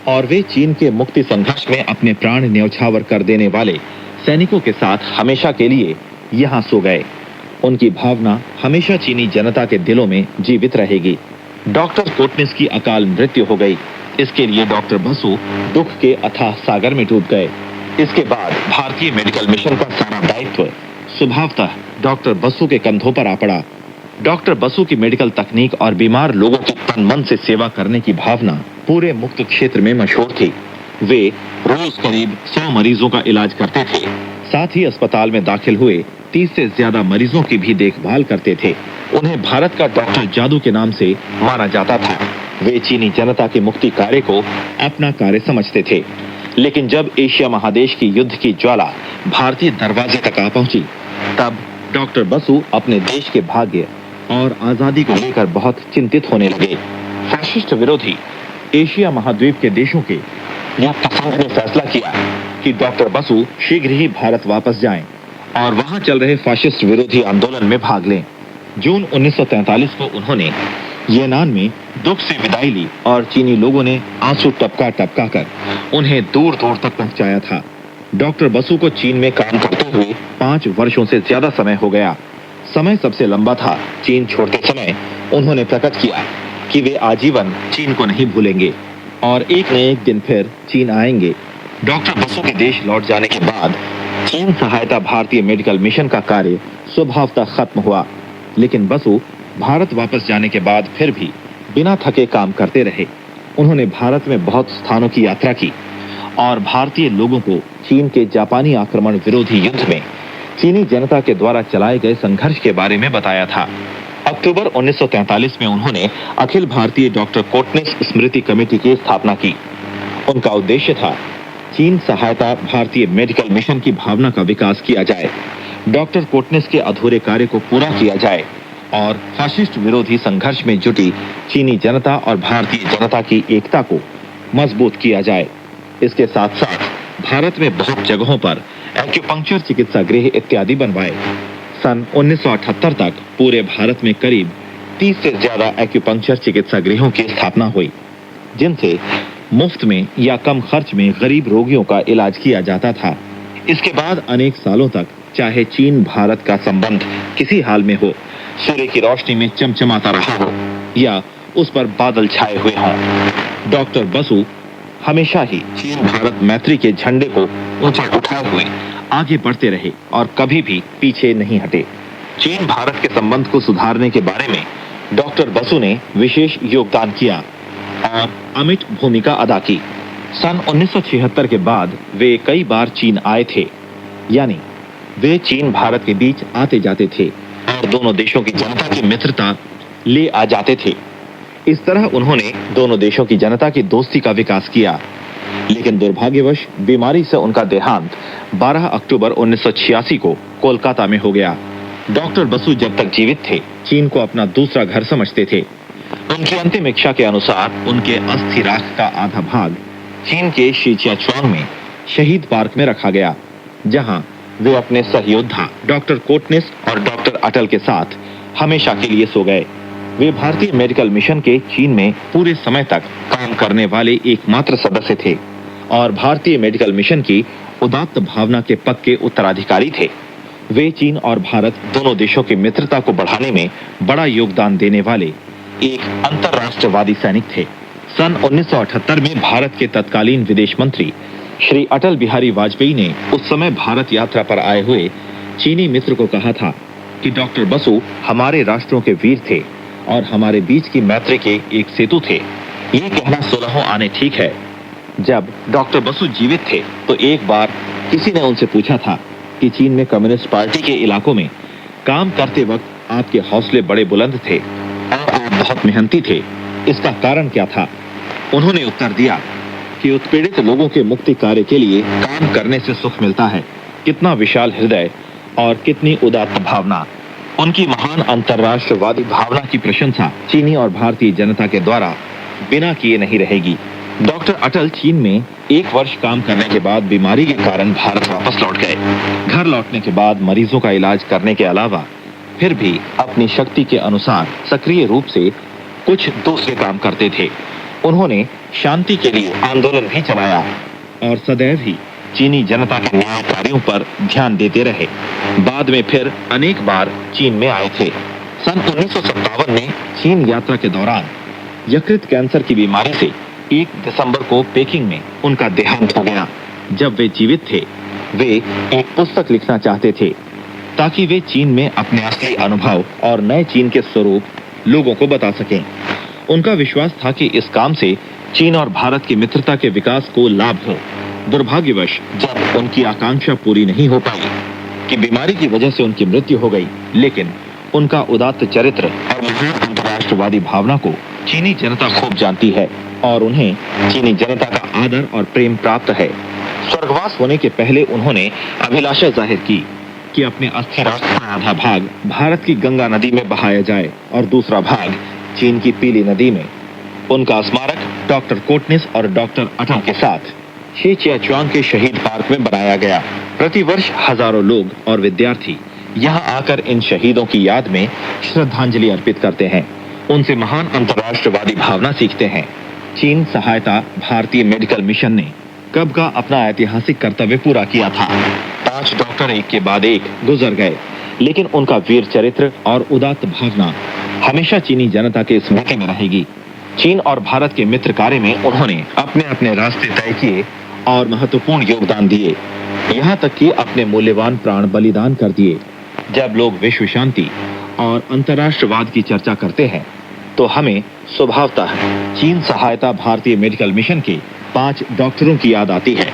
और वे चीन के मुक्ति संघर्ष में अपने प्राण न्यौछावर कर देने वाले सैनिकों के साथ हमेशा के लिए यहाँ सो गए। उनकी भावना हमेशा चीनी जनता के दिलों में जीवित रहेगी। डॉक्टर कोटनिस की अकाल मृत्यु हो गई। इसके लिए डॉक्टर बसु दुख के अथाह सागर में डूब गए। इसके बाद भारतीय मेडिकल मिशन का सारा दायित्व स्वभावतः डॉक्टर बसु के कंधों पर आ पड़ा। डॉक्टर बसु की मेडिकल तकनीक और बीमार लोगों की तन मन से सेवा करने की भावना पूरे मुक्त क्षेत्र में मशहूर थी। वे रोज करीब 100 मरीजों का इलाज करते थे। साथ ही अस्पताल में दाखिल हुए 30 से ज्यादा मरीजों की भी देखभाल करते थे। उन्हें भारत का डॉक्टर जादू के नाम से माना जाता था। वे चीनी जनता के मुक्ति कार्य को अपना कार्य समझते थे। लेकिन जब एशिया महादेश की युद्ध की ज्वाला भारतीय दरवाजे तक आ पहुंची, तब डॉक्टर बसु अपने देश के भाग्य और आजादी को लेकर बहुत चिंतित होने लगे। फाशिस्ट विरोधी एशिया महाद्वीप के देशों के युद्ध संघ ने फैसला किया कि डॉक्टर बसु शीघ्र ही भारत वापस जाएं और वहां चल रहे फाशिस्ट विरोधी आंदोलन में भाग लें। जून 1943 को उन्होंने येनान में दुख से विदाई ली और चीनी लोगों ने आंसू टपका टपका कर उन्हें दूर दूर तक पहुंचाया था। डॉक्टर बसु को चीन में काम करते हुए 5 वर्षों से ज्यादा समय हो गया। समय सबसे लंबा था। चीन छोड़ते समय उन्होंने प्रकट किया कि वे आजीवन चीन को नहीं भूलेंगे और एक न एक दिन फिर चीन आएंगे। डॉक्टर बसु के देश लौट जाने के बाद चीन सहायता भारतीय मेडिकल मिशन का कार्य स्वभावतः खत्म हुआ। लेकिन बसु भारत वापस जाने के बाद फिर भी बिना थके काम करते रहे। उन्होंने भारत में बहुत स्थानों की यात्रा की और भारतीय लोगों को चीन के जापानी आक्रमण विरोधी युद्ध में चीनी जनता के द्वारा चलाए गए संघर्ष के बारे में बताया था। अक्टूबर 1943 में उन्होंने अखिल भारतीय डॉक्टर कोटनिस स्मृति कमेटी की स्थापना की। उनका उद्देश्य था चीन सहायता भारतीय मेडिकल मिशन की भावना का विकास किया जाए, डॉक्टर कोटनिस के अधूरे कार्य को पूरा किया जाए और फाशिस्ट विरोधी संघर्ष में जुटी चीनी जनता और भारतीय जनता की एकता को मजबूत किया जाए। इसके साथ साथ भारत में बहुत जगहों पर एक्यूपंक्चर चिकित्सा गृह इत्यादि बनवाए। सन 1978 तक पूरे भारत में करीब 30 से ज्यादा एक्यूपंक्चर चिकित्सा गृहों की स्थापना हुई, जिनसे मुफ्त में या कम खर्च में गरीब रोगियों का इलाज किया जाता था। इसके बाद अनेक सालों तक चाहे चीन भारत का संबंध किसी हाल में हो, सूर्य की रोशनी में चमचमाता रहा हो या उस पर बादल छाए हुए हों, डॉक्टर बसु हमेशा ही चीन भारत मैत्री के झंडे को ऊंचा उठाए हुए आगे बढ़ते रहे और कभी भी पीछे नहीं हटे। चीन भारत के संबंध को सुधारने के बारे में डॉक्टर बसु ने विशेष योगदान किया और अमिट भूमिका अदा की। सन 1976 के बाद वे कई बार चीन आए थे, यानी वे चीन भारत के बीच आते जाते थे और दोनों देशों की जनता की मित्रता ले आ जाते थे। इस तरह उन्होंने दोनों देशों की जनता की दोस्ती का विकास किया। लेकिन दुर्भाग्यवश बीमारी से उनका देहांत 12 अक्टूबर 1986 को कोलकाता में हो गया। डॉक्टर बसु जब तक जीवित थे, चीन को अपना दूसरा घर समझते थे। उनकी अंतिम इच्छा के अनुसार उनके अस्थि राख का आधा भाग चीन के शीचियाचुआंग में शहीद पार्क में रखा गया, जहां वे अपने सहयोद्धा डॉक्टर कोटनिस और डॉक्टर अटल के साथ हमेशा के लिए सो गए। वे भारतीय मेडिकल मिशन के चीन में पूरे समय तक काम करने वाले एकमात्र सदस्य थे और भारतीय मेडिकल मिशन की उदात्त भावना के पक्के उत्तराधिकारी थे। वे चीन और भारत दोनों देशों की मित्रता को बढ़ाने में बड़ा योगदान देने वाले एक अंतर्राष्ट्रवादी सैनिक थे। सन 1978 में भारत के तत्कालीन विदेश मंत्री श्री अटल बिहारी वाजपेयी ने उस समय भारत यात्रा पर आए हुए चीनी मित्र को कहा था कि डॉक्टर बसु हमारे राष्ट्रों के वीर थे और हमारे बीच की मैत्री के एक सेतु थे। ये कहना 16 आने ठीक है। जब डॉक्टर बसु जीवित थे तो एक बार किसी ने उनसे पूछा था कि चीन में कम्युनिस्ट पार्टी के इलाकों में काम करते वक्त आपके हौसले बड़े बुलंद थे और आप बहुत मेहनती थे, इसका कारण क्या था? उन्होंने उत्तर दिया कि उत्पीड़ित लोगों के मुक्ति कार्य के लिए काम करने से सुख मिलता है। कितना विशाल हृदय और कितनी उदात्त भावना। उनकी महान अंतर्राष्ट्रवादी भावना की प्रशंसा चीनी और भारतीय जनता के द्वारा बिना किए नहीं रहेगी। डॉक्टर अटल चीन में 1 वर्ष काम करने के बाद बीमारी के कारण भारत वापस लौट गए। घर लौटने के बाद मरीजों का इलाज करने के अलावा फिर भी अपनी शक्ति के अनुसार सक्रिय रूप से कुछ दूसरे काम करते थे। उन्होंने शांति के लिए आंदोलन भी चलाया और सदैव ही चीनी जनता के न्याय कार्यों पर ध्यान देते रहे। बाद में फिर अनेक बार चीन में आए थे। सन 1957 में चीन यात्रा के दौरान यकृत कैंसर की बीमारी से 1 दिसंबर को पेकिंग में उनका देहांत हो गया। जब वे जीवित थे वे एक पुस्तक लिखना चाहते थे ताकि वे चीन में अपने असली अनुभव और नए चीन के स्वरूप लोगों को बता सकें। उनका विश्वास था कि इस काम से चीन और भारत की मित्रता के विकास को लाभ हो। दुर्भाग्यवश जब उनकी आकांक्षा पूरी नहीं हो पाई कि बीमारी की वजह से उनकी मृत्यु हो गई, लेकिन उनका उदात्त चरित्र और महान अंतर्राष्ट्रवादी भावना को चीनी जनता खूब जानती है और उन्हें चीनी जनता का आदर और प्रेम प्राप्त है। स्वर्गवास होने के पहले उन्होंने अभिलाषा जाहिर की कि अपने अस्थि राष्ट्र का आधा भाग भारत की गंगा नदी में बहाया जाए और दूसरा भाग चीन की पीली नदी में। उनका स्मारक डॉक्टर कोटनिस और डॉक्टर अटल के साथ शीचियाचुआंग के शहीद पार्क में बनाया गया। प्रतिवर्ष हजारों लोग और विद्यार्थी यहाँ आकर इन शहीदों की याद में श्रद्धांजलि अर्पित करते हैं, उनसे महान अंतर्राष्ट्रवादी भावना सीखते हैं। चीन सहायता भारतीय मेडिकल मिशन ने कब का अपना ऐतिहासिक कर्तव्य पूरा किया था। 5 डॉक्टर एक के बाद एक गुजर गए, लेकिन उनका वीर चरित्र और उदात्त भावना हमेशा चीनी जनता के स्मृति में रहेगी। चीन और भारत के मित्र कार्य में उन्होंने अपने अपने रास्ते तय किए और महत्वपूर्ण योगदान दिए, यहाँ तक कि अपने मूल्यवान प्राण बलिदान कर दिए। जब लोग विश्व शांति और अंतर्राष्ट्रवाद की चर्चा करते हैं तो हमें स्वभावतः चीन सहायता भारतीय मेडिकल मिशन के 5 डॉक्टरों की याद आती है।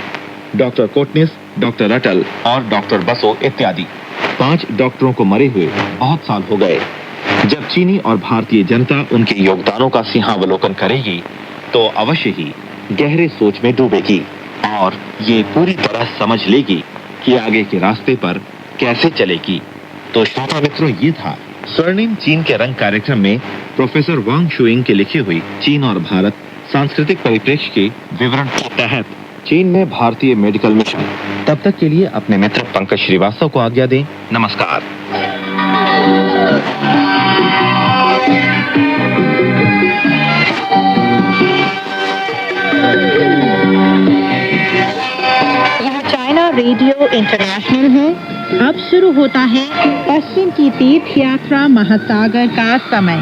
डॉक्टर कोटनिस, डॉक्टर अटल और डॉक्टर बसु इत्यादि। 5 डॉक्टरों को मरे हुए बहुत साल हो गए। जब चीनी और भारतीय जनता उनके योगदानों का सिंहावलोकन करेगी तो अवश्य ही गहरे सोच में डूबेगी और ये पूरी तरह समझ लेगी कि आगे के रास्ते पर कैसे चलेगी। तो श्रोता मित्रों, ये था स्वर्णिम चीन के रंग कार्यक्रम में प्रोफेसर वांग शुइंग की लिखी हुई चीन और भारत सांस्कृतिक परिप्रेक्ष्य के विवरण के तहत चीन में भारतीय मेडिकल मिशन। तब तक के लिए अपने मित्र पंकज श्रीवास्तव को आज्ञा दें। नमस्कार। यह चाइना रेडियो इंटरनेशनल है। अब शुरू होता है पश्चिम की तीर्थ यात्रा महासागर का समय।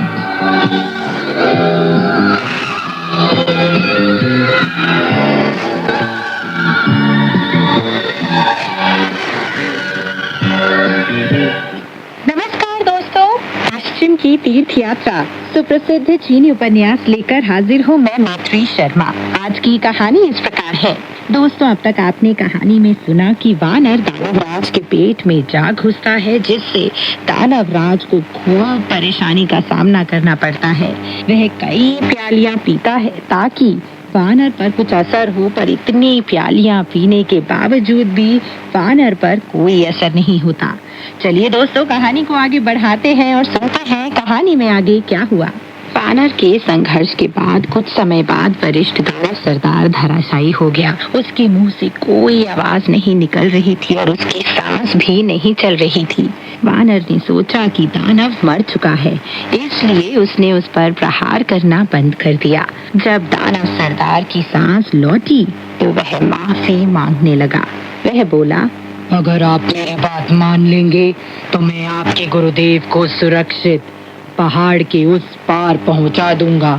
नमस्कार दोस्तों, पश्चिम की तीर्थ यात्रा सुप्रसिद्ध चीनी उपन्यास लेकर हाजिर हूँ मैं मैत्री शर्मा। आज की कहानी इस प्रकार है। दोस्तों, अब तक आपने कहानी में सुना कि वानर दानवराज के पेट में जा घुसता है, जिससे दानवराज को खूब परेशानी का सामना करना पड़ता है। वह कई प्यालियां पीता है ताकि वानर पर कुछ असर हो, पर इतनी प्यालियां पीने के बावजूद भी वानर पर कोई असर नहीं होता। चलिए दोस्तों, कहानी को आगे बढ़ाते हैं और सुनते हैं कहानी में आगे क्या हुआ। वानर के संघर्ष के बाद कुछ समय बाद वरिष्ठ दानव सरदार धराशायी हो गया। उसके मुंह से कोई आवाज नहीं निकल रही थी और उसकी सांस भी नहीं चल रही थी। वानर ने सोचा कि दानव मर चुका है, इसलिए उसने उस पर प्रहार करना बंद कर दिया। जब दानव सरदार की सांस लौटी तो वह माफी मांगने लगा। वह बोला, अगर आप मेरी बात मान लेंगे तो मैं आपके गुरुदेव को सुरक्षित पहाड़ के उस पार पहुंचा दूंगा।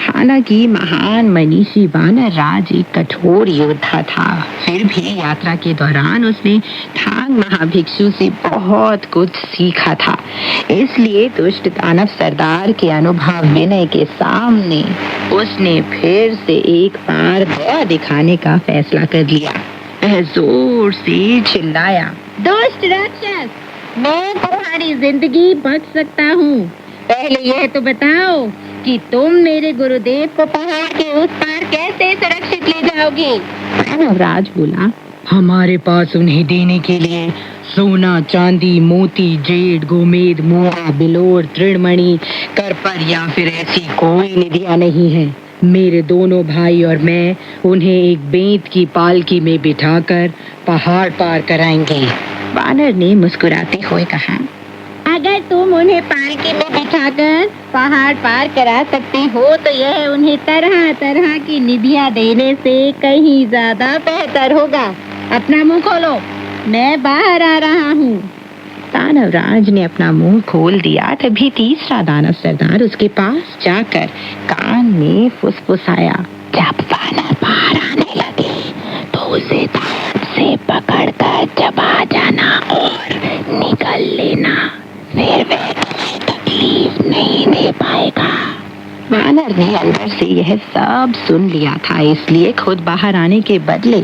हालांकि महान मनीषी वानर राज एक कठोर योद्धा था, फिर भी यात्रा के दौरान उसने थांग महाभिक्षु से बहुत कुछ सीखा था। इसलिए दुष्ट दानव सरदार के अनुभव विनय के सामने उसने फिर से एक बार दया दिखाने का फैसला कर लिया। वह जोर से चिल्लाया, दुष्ट राक्षस, मैं तुम्हारी जिंदगी बच सकता हूँ। पहले यह तो बताओ कि तुम मेरे गुरुदेव को पहाड़ के उस पार कैसे सुरक्षित ले जाओगे? दानवराज बोला, हमारे पास उन्हें देने के लिए सोना, चांदी, मोती, जेड, गोमेद, मोहा, बिलोर, तृणमणि, करपर या फिर ऐसी कोई निधियां नहीं है। मेरे दोनों भाई और मैं उन्हें एक बेंत की पालकी में बिठाकर पहाड़ पार कराएंगे। वानर ने मुस्कुराते हुए कहा, अगर तुम उन्हें पालकी में बिठाकर पहाड़ पार करा सकते हो तो यह उन्हें तरह तरह की निधियां देने से कहीं ज्यादा बेहतर होगा। अपना मुंह खोलो, मैं बाहर आ रहा हूँ। दानवराज ने अपना मुंह खोल दिया। तभी तीसरा दानव सरदार उसके पास जाकर कान में फुसफुसाया, जब वानर बाहर आने लगे तो उसे दांत से पकड़कर चबा जाना और निकल लेना, फिर वह तुम्हें तकलीफ नहीं दे पाएगा। वानर ने अंदर से यह सब सुन लिया था, इसलिए खुद बाहर आने के बदले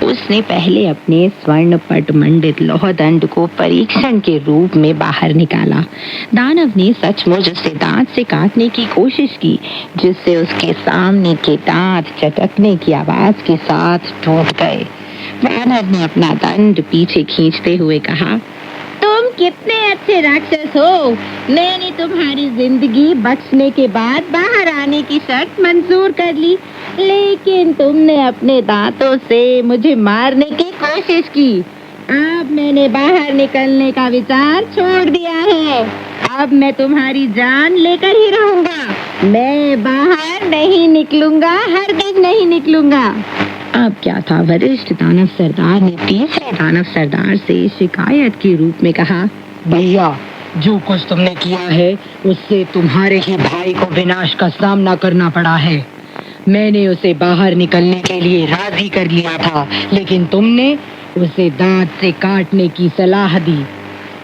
उसने पहले अपने स्वर्ण पट मंडित लौहदंड को परीक्षण के रूप में बाहर निकाला। दानव ने सचमुच उसे दांत से काटने की कोशिश की, जिससे उसके सामने के दांत चटकने की आवाज के साथ टूट गए। वानर ने अपना दंड पीछे खींचते हुए कहा, तुम कितने अच्छे राक्षस हो। मैंने तुम्हारी जिंदगी बख्शने के बाद बाहर आने की शर्त मंजूर कर ली, लेकिन तुमने अपने दांतों से मुझे मारने की कोशिश की। अब मैंने बाहर निकलने का विचार छोड़ दिया है। अब मैं तुम्हारी जान लेकर ही रहूंगा। मैं बाहर नहीं निकलूंगा, हरगिज नहीं निकलूंगा। अब क्या था, वरिष्ठ दानव सरदार ने तीसरे दानव सरदार से शिकायत के रूप में कहा, भैया, जो कुछ तुमने किया है उससे तुम्हारे ही भाई को विनाश का सामना करना पड़ा है। मैंने उसे बाहर निकलने के लिए राजी कर लिया था, लेकिन तुमने उसे दांत से काटने की सलाह दी।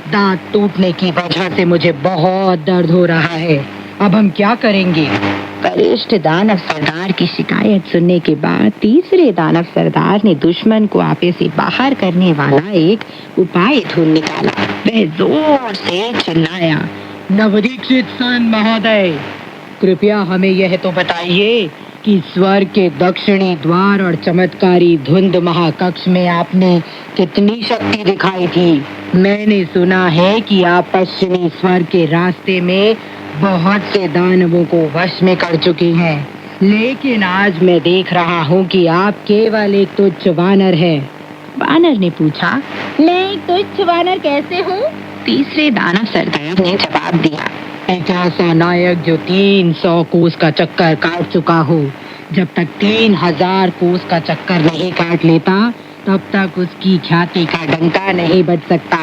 दांत टूटने की वजह से मुझे बहुत दर्द हो रहा है। अब हम क्या करेंगे? वरिष्ठ दानव सरदार की शिकायत सुनने के बाद तीसरे दानव सरदार ने दुश्मन को आपे से बाहर करने वाला एक उपाय ढूंढ निकाला। वह जोर से चिल्लाया, नवदीक्षित सन महोदय, कृपया हमें यह तो बताइए कि स्वर्ग के दक्षिणी द्वार और चमत्कारी धुंध महाकक्ष में आपने कितनी शक्ति दिखाई थी। मैंने सुना है कि आप पश्चिमी स्वर्ग के रास्ते में बहुत से दानवों को वश में कर चुकी हैं, लेकिन आज मैं देख रहा हूँ कि आप केवल एक तुच्छ वानर है। वानर ने पूछा, मैं एक तुच्छ वानर कैसे हूँ? तीसरे दानव सरदार ने जवाब दिया, एक ऐसा नायक जो 300 कोस का चक्कर काट चुका हो। जब तक 3000 कोस का चक्कर नहीं काट लेता, तब तक उसकी ख्याति का डंका नहीं बज सकता।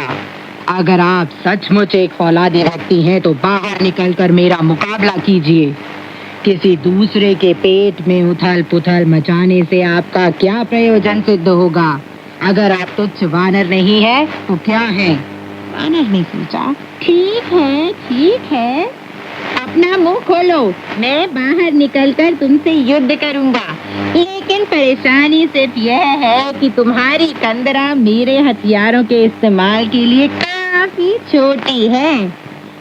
अगर आप सचमुच एक फौलादी व्यक्ति हैं तो बाहर निकलकर मेरा मुकाबला कीजिए। किसी दूसरे के पेट में उथल पुथल मचाने से आपका क्या प्रयोजन सिद्ध होगा? अगर आप तुच्छ वानर नहीं है तो क्या है? वानर ने सोचा, ठीक है, अपना मुंह खोलो, मैं बाहर निकलकर तुमसे युद्ध करूंगा। लेकिन परेशानी सिर्फ यह है कि तुम्हारी कंदरा मेरे हथियारों के इस्तेमाल के लिए काफी छोटी है।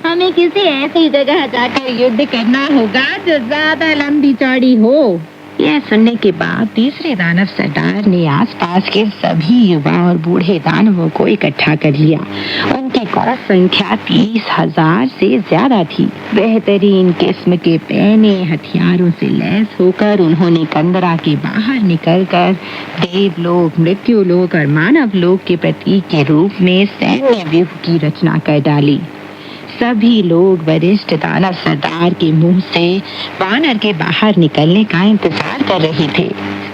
हमें किसी ऐसी जगह जाकर युद्ध करना होगा जो ज्यादा लंबी चौड़ी हो। यह सुनने के बाद तीसरे दानव सरदार ने आसपास के सभी युवा और बूढ़े दानवों को इकट्ठा कर लिया। उनकी कुल संख्या 30,000 से ज्यादा थी। बेहतरीन किस्म के पहने हथियारों से लैस होकर उन्होंने कंदरा के बाहर निकलकर देवलोक, मृत्युलोक और मानव लोक के प्रतीक के रूप में सैन्य व्यूह की रचना कर डाली। सभी लोग वरिष्ठ दानव सरदार के मुंह से वानर के बाहर निकलने का इंतजार कर रहे थे।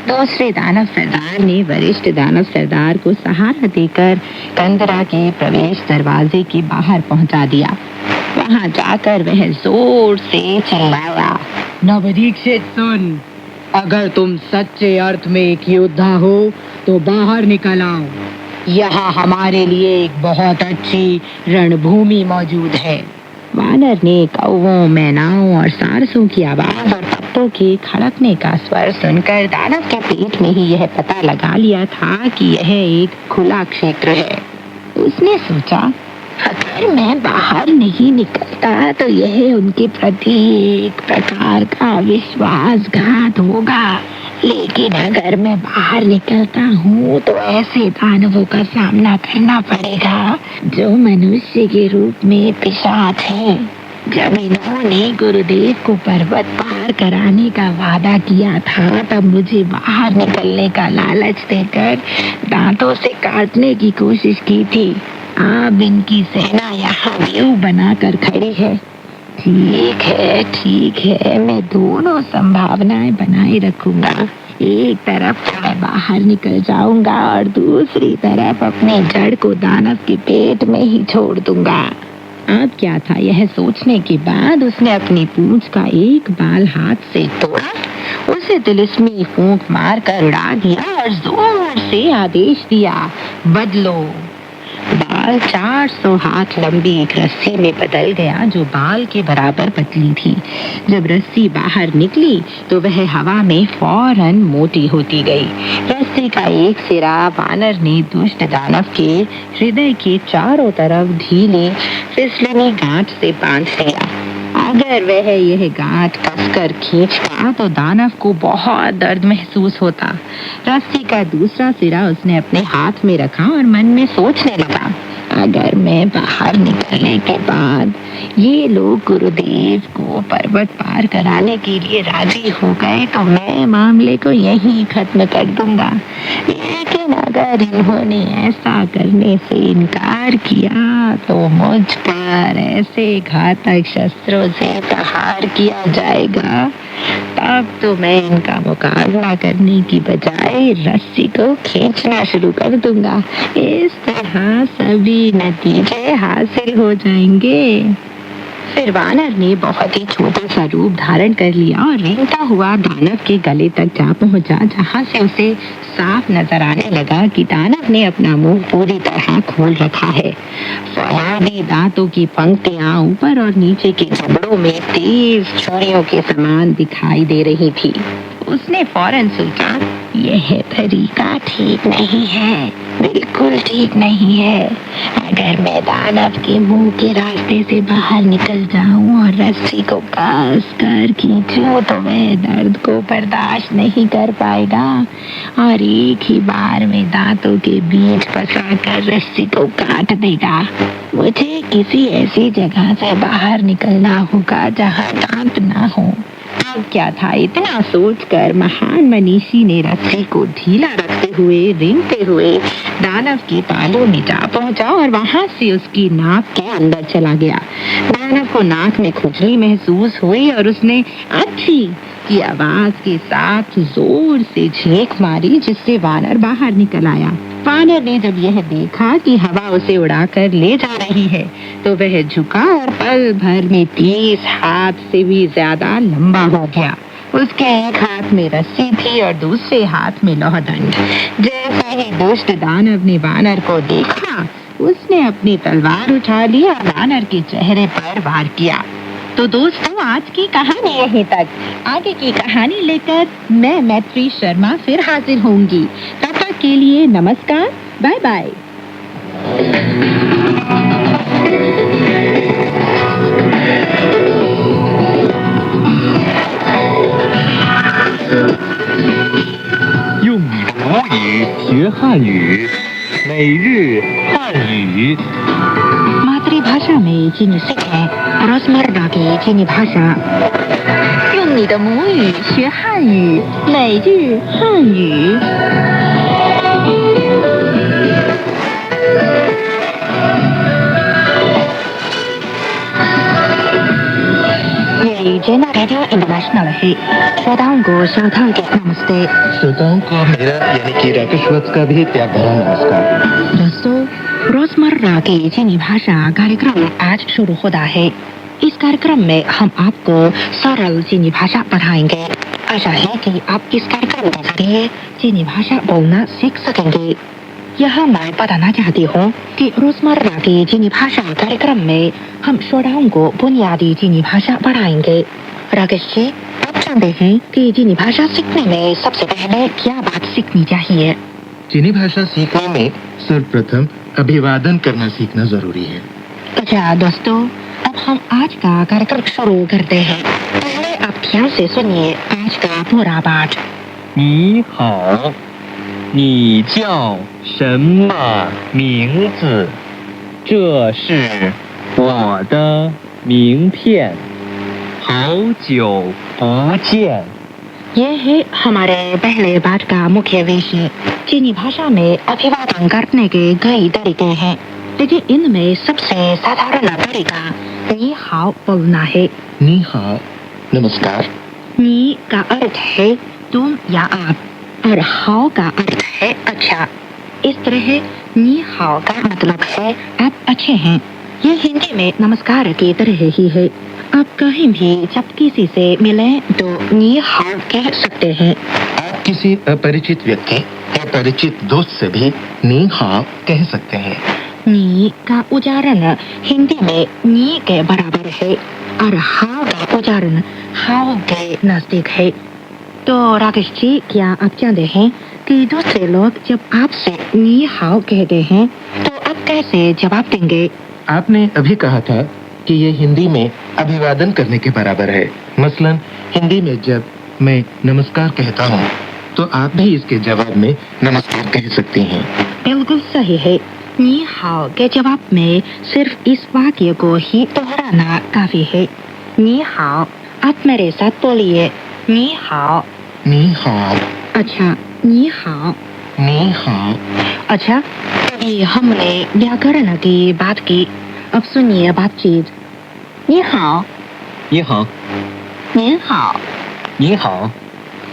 दूसरे दानव सरदार ने वरिष्ठ दानव सरदार को सहारा देकर कंदरा के प्रवेश दरवाजे के बाहर पहुंचा दिया। वहाँ जाकर वह जोर से चिल्लाया, नवदीक्षित सुन, अगर तुम सच्चे अर्थ में एक योद्धा हो तो बाहर निकल आओ। यहाँ हमारे लिए एक बहुत अच्छी रणभूमि मौजूद है। वानर ने कौवों, मैनाओं और सारसों की आवाज और पत्तों के खड़कने का स्वर सुनकर दानव के पेट में ही यह पता लगा लिया था कि यह एक खुला क्षेत्र है। उसने सोचा, अगर मैं बाहर नहीं निकलता तो यह उनके प्रति एक प्रकार का विश्वासघात होगा, लेकिन अगर मैं बाहर निकलता हूँ तो ऐसे दानवों का सामना करना पड़ेगा जो मनुष्य के रूप में पिशाच है। जब इन्होंने गुरुदेव को पर्वत पार कराने का वादा किया था तब मुझे बाहर निकलने का लालच देकर दांतों से काटने की कोशिश की थी। अब इनकी सेना यहाँ व्यूह बनाकर खड़ी है। ठीक है, मैं दोनों संभावनाएं बनाए रखूंगा। एक तरफ मैं बाहर निकल जाऊंगा और दूसरी तरफ अपने जड़ को दानव के पेट में ही छोड़ दूंगा। अब क्या था, यह सोचने के बाद उसने अपनी पूंछ का एक बाल हाथ से तोड़ा, उसे तिलिस्मी फूंक मारकर उड़ा दिया और जोर से आदेश दिया, बदलो। बाल 400 हाथ लंबी एक रस्सी में बदल गया जो बाल के बराबर पतली थी। जब रस्सी बाहर निकली तो वह हवा में फौरन मोटी होती गई। रस्सी का एक सिरा वानर ने दुष्ट दानव के हृदय के चारों तरफ ढीली फिसलनी गांठ से बांध लिया। अगर वह यह गांठ कसकर खींचता तो दानव को बहुत दर्द महसूस होता। रस्सी का दूसरा सिरा उसने अपने हाथ में रखा और मन में सोचने लगा, अगर मैं बाहर निकलने के बाद ये लोग गुरुदेव को पर्वत पार कराने के लिए राजी हो गए तो मैं मामले को यहीं खत्म कर दूंगा। लेकिन अगर इन्होंने ऐसा करने से इनकार किया तो मुझ पर ऐसे घातक शस्त्रों से प्रहार किया जाएगा, तब तो मैं इनका मुकाबला करने की बजाय रस्सी को खींचना शुरू कर दूंगा। इस तरह सभी नतीजे हासिल हो जाएंगे। फिर वानर ने बहुत ही छोटा सा रूप धारण कर लिया और रेंगता हुआ दानव के गले तक जा पहुंचा, जहां से उसे साफ नजर आने लगा कि दानव ने अपना मुंह पूरी तरह खोल रखा है। फौलादी दांतों की पंक्तियां ऊपर और नीचे के जबड़ों में तेज छुरियों के समान दिखाई दे रही थी। उसने फौरन सोचा, यह तरीका ठीक नहीं है, बिल्कुल ठीक नहीं है। अगर मैं दानव के मुंह के रास्ते से बाहर निकल जाऊं और रस्सी को कस कर खींचूं तो वह दर्द को बर्दाश्त नहीं कर पाएगा और एक ही बार में दांतों के बीच फंसाकर रस्सी को काट देगा। मुझे किसी ऐसी जगह से बाहर निकलना होगा जहां दांत ना हो। अब क्या था, इतना सोचकर महान मनीषी ने रस्सी को ढीला रखते हुए रेंगते हुए दानव के तालू में जा पहुंचा और वहां से उसकी नाक के अंदर चला गया। दानव को नाक में खुजली महसूस हुई और उसने अच्छी की आवाज के साथ जोर से छींक मारी, जिससे वानर बाहर निकल आया। वानर ने जब यह देखा कि हवा उसे उड़ाकर ले जा रही है तो वह झुका और पल भर में 30 हाथ से भी ज्यादा लंबा हो गया। उसके एक हाथ में रस्सी थी और दूसरे हाथ में लौहदंड। जैसे ही दुष्ट दानव ने वानर को देखा, उसने अपनी तलवार उठा ली और वानर के चेहरे पर वार किया। तो दोस्तों, आज की कहानी यहीं तक। आगे की कहानी लेकर मैं मैत्री शर्मा फिर हाजिर होंगी। तब तक के लिए नमस्कार, बाय बाय।用你的母语学汉语，每日汉语。 मातृभाषा में चीनी सीखें, रोजमर्रा की चीनी भाषा। 用你的母语学汉语，每日汉语。ये जैना रेडियो इंटरनेशनल है। श्रोताओं को सार्थक नमस्ते। श्रोताओं को मेरा यानी कि राकेश वत्स का भी प्यार भरा नमस्कार। दोस्तों, रोज रोजमर्रा की चीनी भाषा कार्यक्रम आज शुरू होता है। इस कार्यक्रम में हम आपको सरल चीनी भाषा पढ़ाएंगे। आशा है कि आप इस कार्यक्रम के जरिए चीनी भाषा बोलना सीख सकेंगे। यह मैं बताना चाहती हूँ कि रोजमर्रा की चीनी भाषा कार्यक्रम में हम श्रोताओं को बुनियादी चीनी भाषा पढ़ाएंगे। राकेश जी, आप जानते हैं कि चीनी भाषा सीखने में सबसे पहले क्या बात सीखनी चाहिए? चीनी भाषा सीखने में सर्वप्रथम अभिवादन करना सीखना जरूरी है। अच्छा दोस्तों, अब हम आज का कार्यक्रम शुरू करते हैं। पहले आप ध्यान से सुनिए आज का पूरा पाठ। 你好，你叫什么名字？这是我的名片。好久不见。 ये है हमारे पहले पाठ का मुख्य विषय। चीनी भाषा में अभिवादन करने के कई तरीके हैं, लेकिन इनमें सबसे साधारण तरीका नी हाओ बोलना है। नी हाओ नमस्कार। नी का अर्थ है तुम या आप और हाओ का अर्थ है अच्छा। इस तरह नी हाओ का मतलब है आप अच्छे हैं। ये हिंदी में नमस्कार की तरह ही है। आप कहीं भी जब किसी से मिलें तो नी हाओ कह सकते हैं। आप किसी अपरिचित व्यक्ति या परिचित दोस्त से भी नी हाओ कह सकते हैं। नी का उच्चारण हिंदी में नी के बराबर है और हाओ का उच्चारण हाओ के नजदीक है। तो राकेश जी, क्या आप जानते हैं कि दूसरे लोग जब आपसे नी हाओ कहते हैं तो आप कैसे जवाब देंगे? आपने अभी कहा था कि ये हिंदी में अभिवादन करने के बराबर है। मसलन हिंदी में जब मैं नमस्कार कहता हूँ तो आप भी इसके जवाब में नमस्कार कह सकती हैं। बिल्कुल सही है। नी हाओ के जवाब में सिर्फ इस वाक्य को ही दोहराना काफी है। नी हाओ, आप मेरे साथ बोलिए नी हाओ। नी हाओ। अच्छा, नी हाओ। नी हाओ। अच्छा, अभी हमने व्याकरण की बात की, अब सुनिए बातचीत। नी हाओ। 你好， नी हाओ। 你好，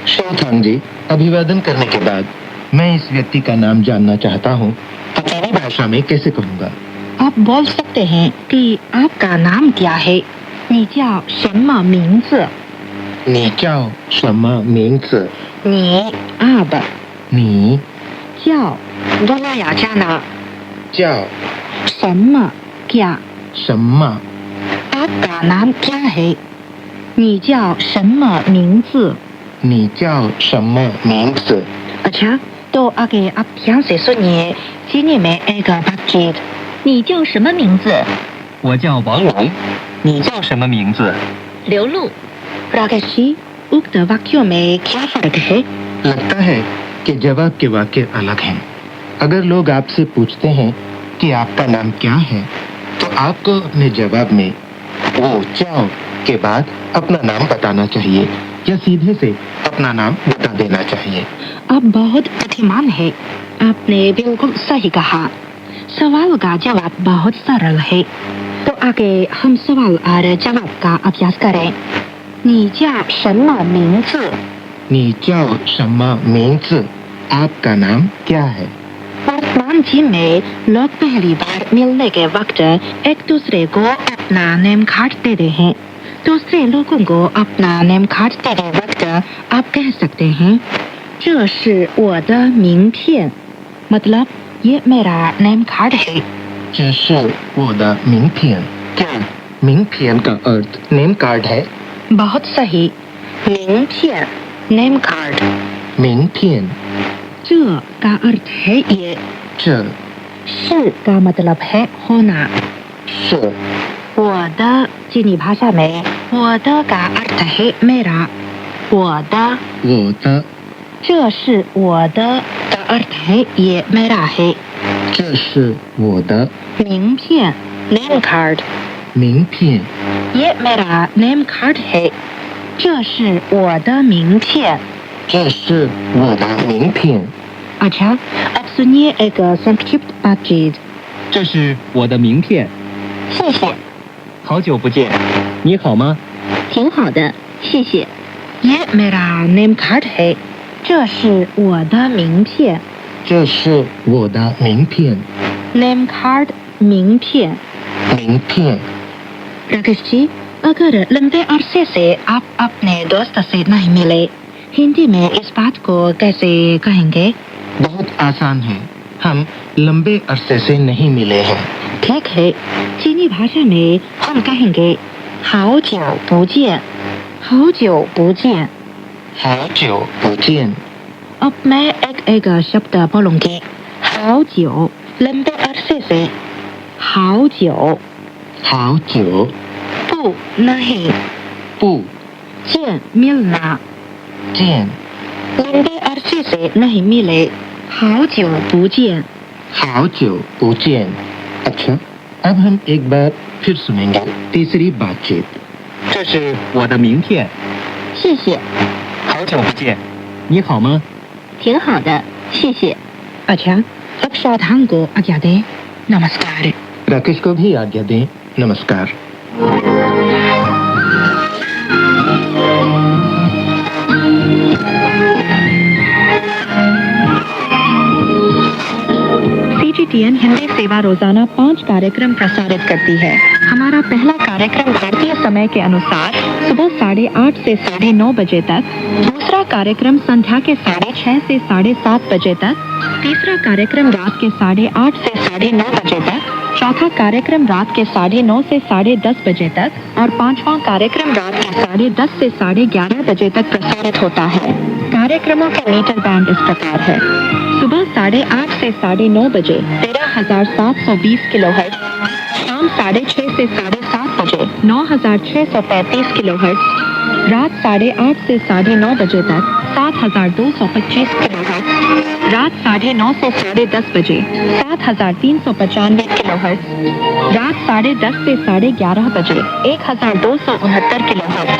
शोथांग जी, अभिवादन करने के बाद मैं इस व्यक्ति का नाम जानना चाहता हूँ तो चीनी भाषा में कैसे कहूँगा? आप बोल सकते हैं कि आपका नाम क्या है? 你叫什么名字? नी चाओ शमा मिंग्स। 你 आप, नी 叫 बुलाया जाना, चाओ 什么 क्या, शम्मा। आपका नाम क्या है? 你叫什么名字? नी चाओ शम्मा मिंग्स। अच्छा, तो आगे आप ध्यान से सुनिए चीनी में एक बातचीत। 你叫什么名字? 我叫王龙。你叫什么名字？ 刘露। राकेश जी, उक्त वाक्यों में क्या फर्क है? लगता है कि जवाब के वाक्य अलग हैं। अगर लोग आपसे पूछते हैं कि आपका नाम क्या है तो आपको अपने जवाब में वो चाओ के बाद अपना नाम बताना चाहिए या सीधे से अपना नाम बता देना चाहिए। आप बहुत बुद्धिमान है। आपने बिल्कुल सही कहा। सवाल का जवाब बहुत सरल है। तो आगे हम सवाल और जवाब का अभ्यास करें। 你叫什么名字? नी चाओ शम्मा मिंग्स। आपका नाम क्या है? वर्तमान जी में लोग पहली बार मिलने के वक्त एक दूसरे को अपना नेम कार्ड देते हैं। दूसरे लोगों को अपना नेम कार्ड देते वक्त आप कह सकते हैं 这是我的名片, मतलब ये मेरा नेम कार्ड है। 这是我的名片। क्या मिंग पियन का अर्थ नेम कार्ड है? बहुत सही। 名片 नेम कार्ड। मिंग पियन। 这 का अर्थ है ये। 这 是 का मतलब है होना। 是 我的 चीनी भाषा में 我的 का अर्थ है मेरा। 我的我的这是我的 का अर्थ है ये मेरा है।这是我的名片 नेम कार्ड। 名片 ये मेरा नेम कार्ड है। 这是我的名片。这是我的名片。 अच्छा, अब सुनिए एक संक्षिप्त बातचीत। 这是我的名片。谢谢。好久不见，你好吗？挺好的，谢谢。ये मेरा नेम कार्ड है। 这是我的名片。这是我的名片。नेम कार्ड मिंगथियन। मिंगथियन। राकेश जी, अगर लंबे अरसे से आप अपने दोस्त से नहीं मिले, हिंदी में इस बात को कैसे कहेंगे? बहुत आसान है, हम लंबे अरसे से नहीं मिले हैं। ठीक है, चीनी भाषा में हम कहेंगे हाओ जियो बु जियन। हाओ जियो बु जियन। हाओ जियो बु जियन। अब मैं एक शब्द बोलूंगी। हाओ जियो लंबे अरसे से। हाओ जियो। हाओ जियो। बु नहीं। बु। जियन मिलना। जियन। लंबे अरसे से नहीं मिले। हाओ जियो बु जियन। हाओ जियो बु जियन। अच्छा, अब हम एक बार फिर सुनेंगे तीसरी बातचीत। 这是我的名片，谢谢，好久不见，你好吗？挺好的，谢谢。अच्छा, अब सावधान को आज्ञा दें। नमस्कार। राकेश को भी आज्ञा दें। नमस्कार। CGTN हिंदी सेवा रोजाना 5 कार्यक्रम प्रसारित करती है। हमारा पहला कार्यक्रम भारतीय समय के अनुसार सुबह 8:30 से 9:30 बजे तक, दूसरा कार्यक्रम संध्या के 6:30 से 7:30 बजे तक, तीसरा कार्यक्रम रात के 8:30 से 9:30 बजे तक, चौथा कार्यक्रम रात के 9:30 से 10:30 बजे तक और पांचवा कार्यक्रम रात के 10:30 से 11:30 बजे तक प्रसारित होता है। कार्यक्रमों के मीटर बैंड इस प्रकार है। सुबह 8:30 से 9:30 बजे 13,720 किलोहर्ट्ज, शाम 6:30 से 7:30 बजे 9,635 किलोहर्ट्ज, रात 8:30 से 9:30 बजे तक 7,225 किलोहर्ट्ज, रात 9:30 से 10:30 बजे 7,395 किलोहर्ट्ज, रात 10:30 से 11:30 बजे 1,269 किलोहर्ट्ज।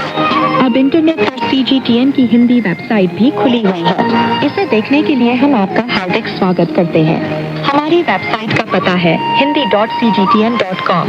अब इंटरनेट पर CGTN की हिंदी वेबसाइट भी खुली हुई है। इसे देखने के लिए हम आपका हार्दिक स्वागत करते हैं। हमारी वेबसाइट का पता है hindi.cgtn.com।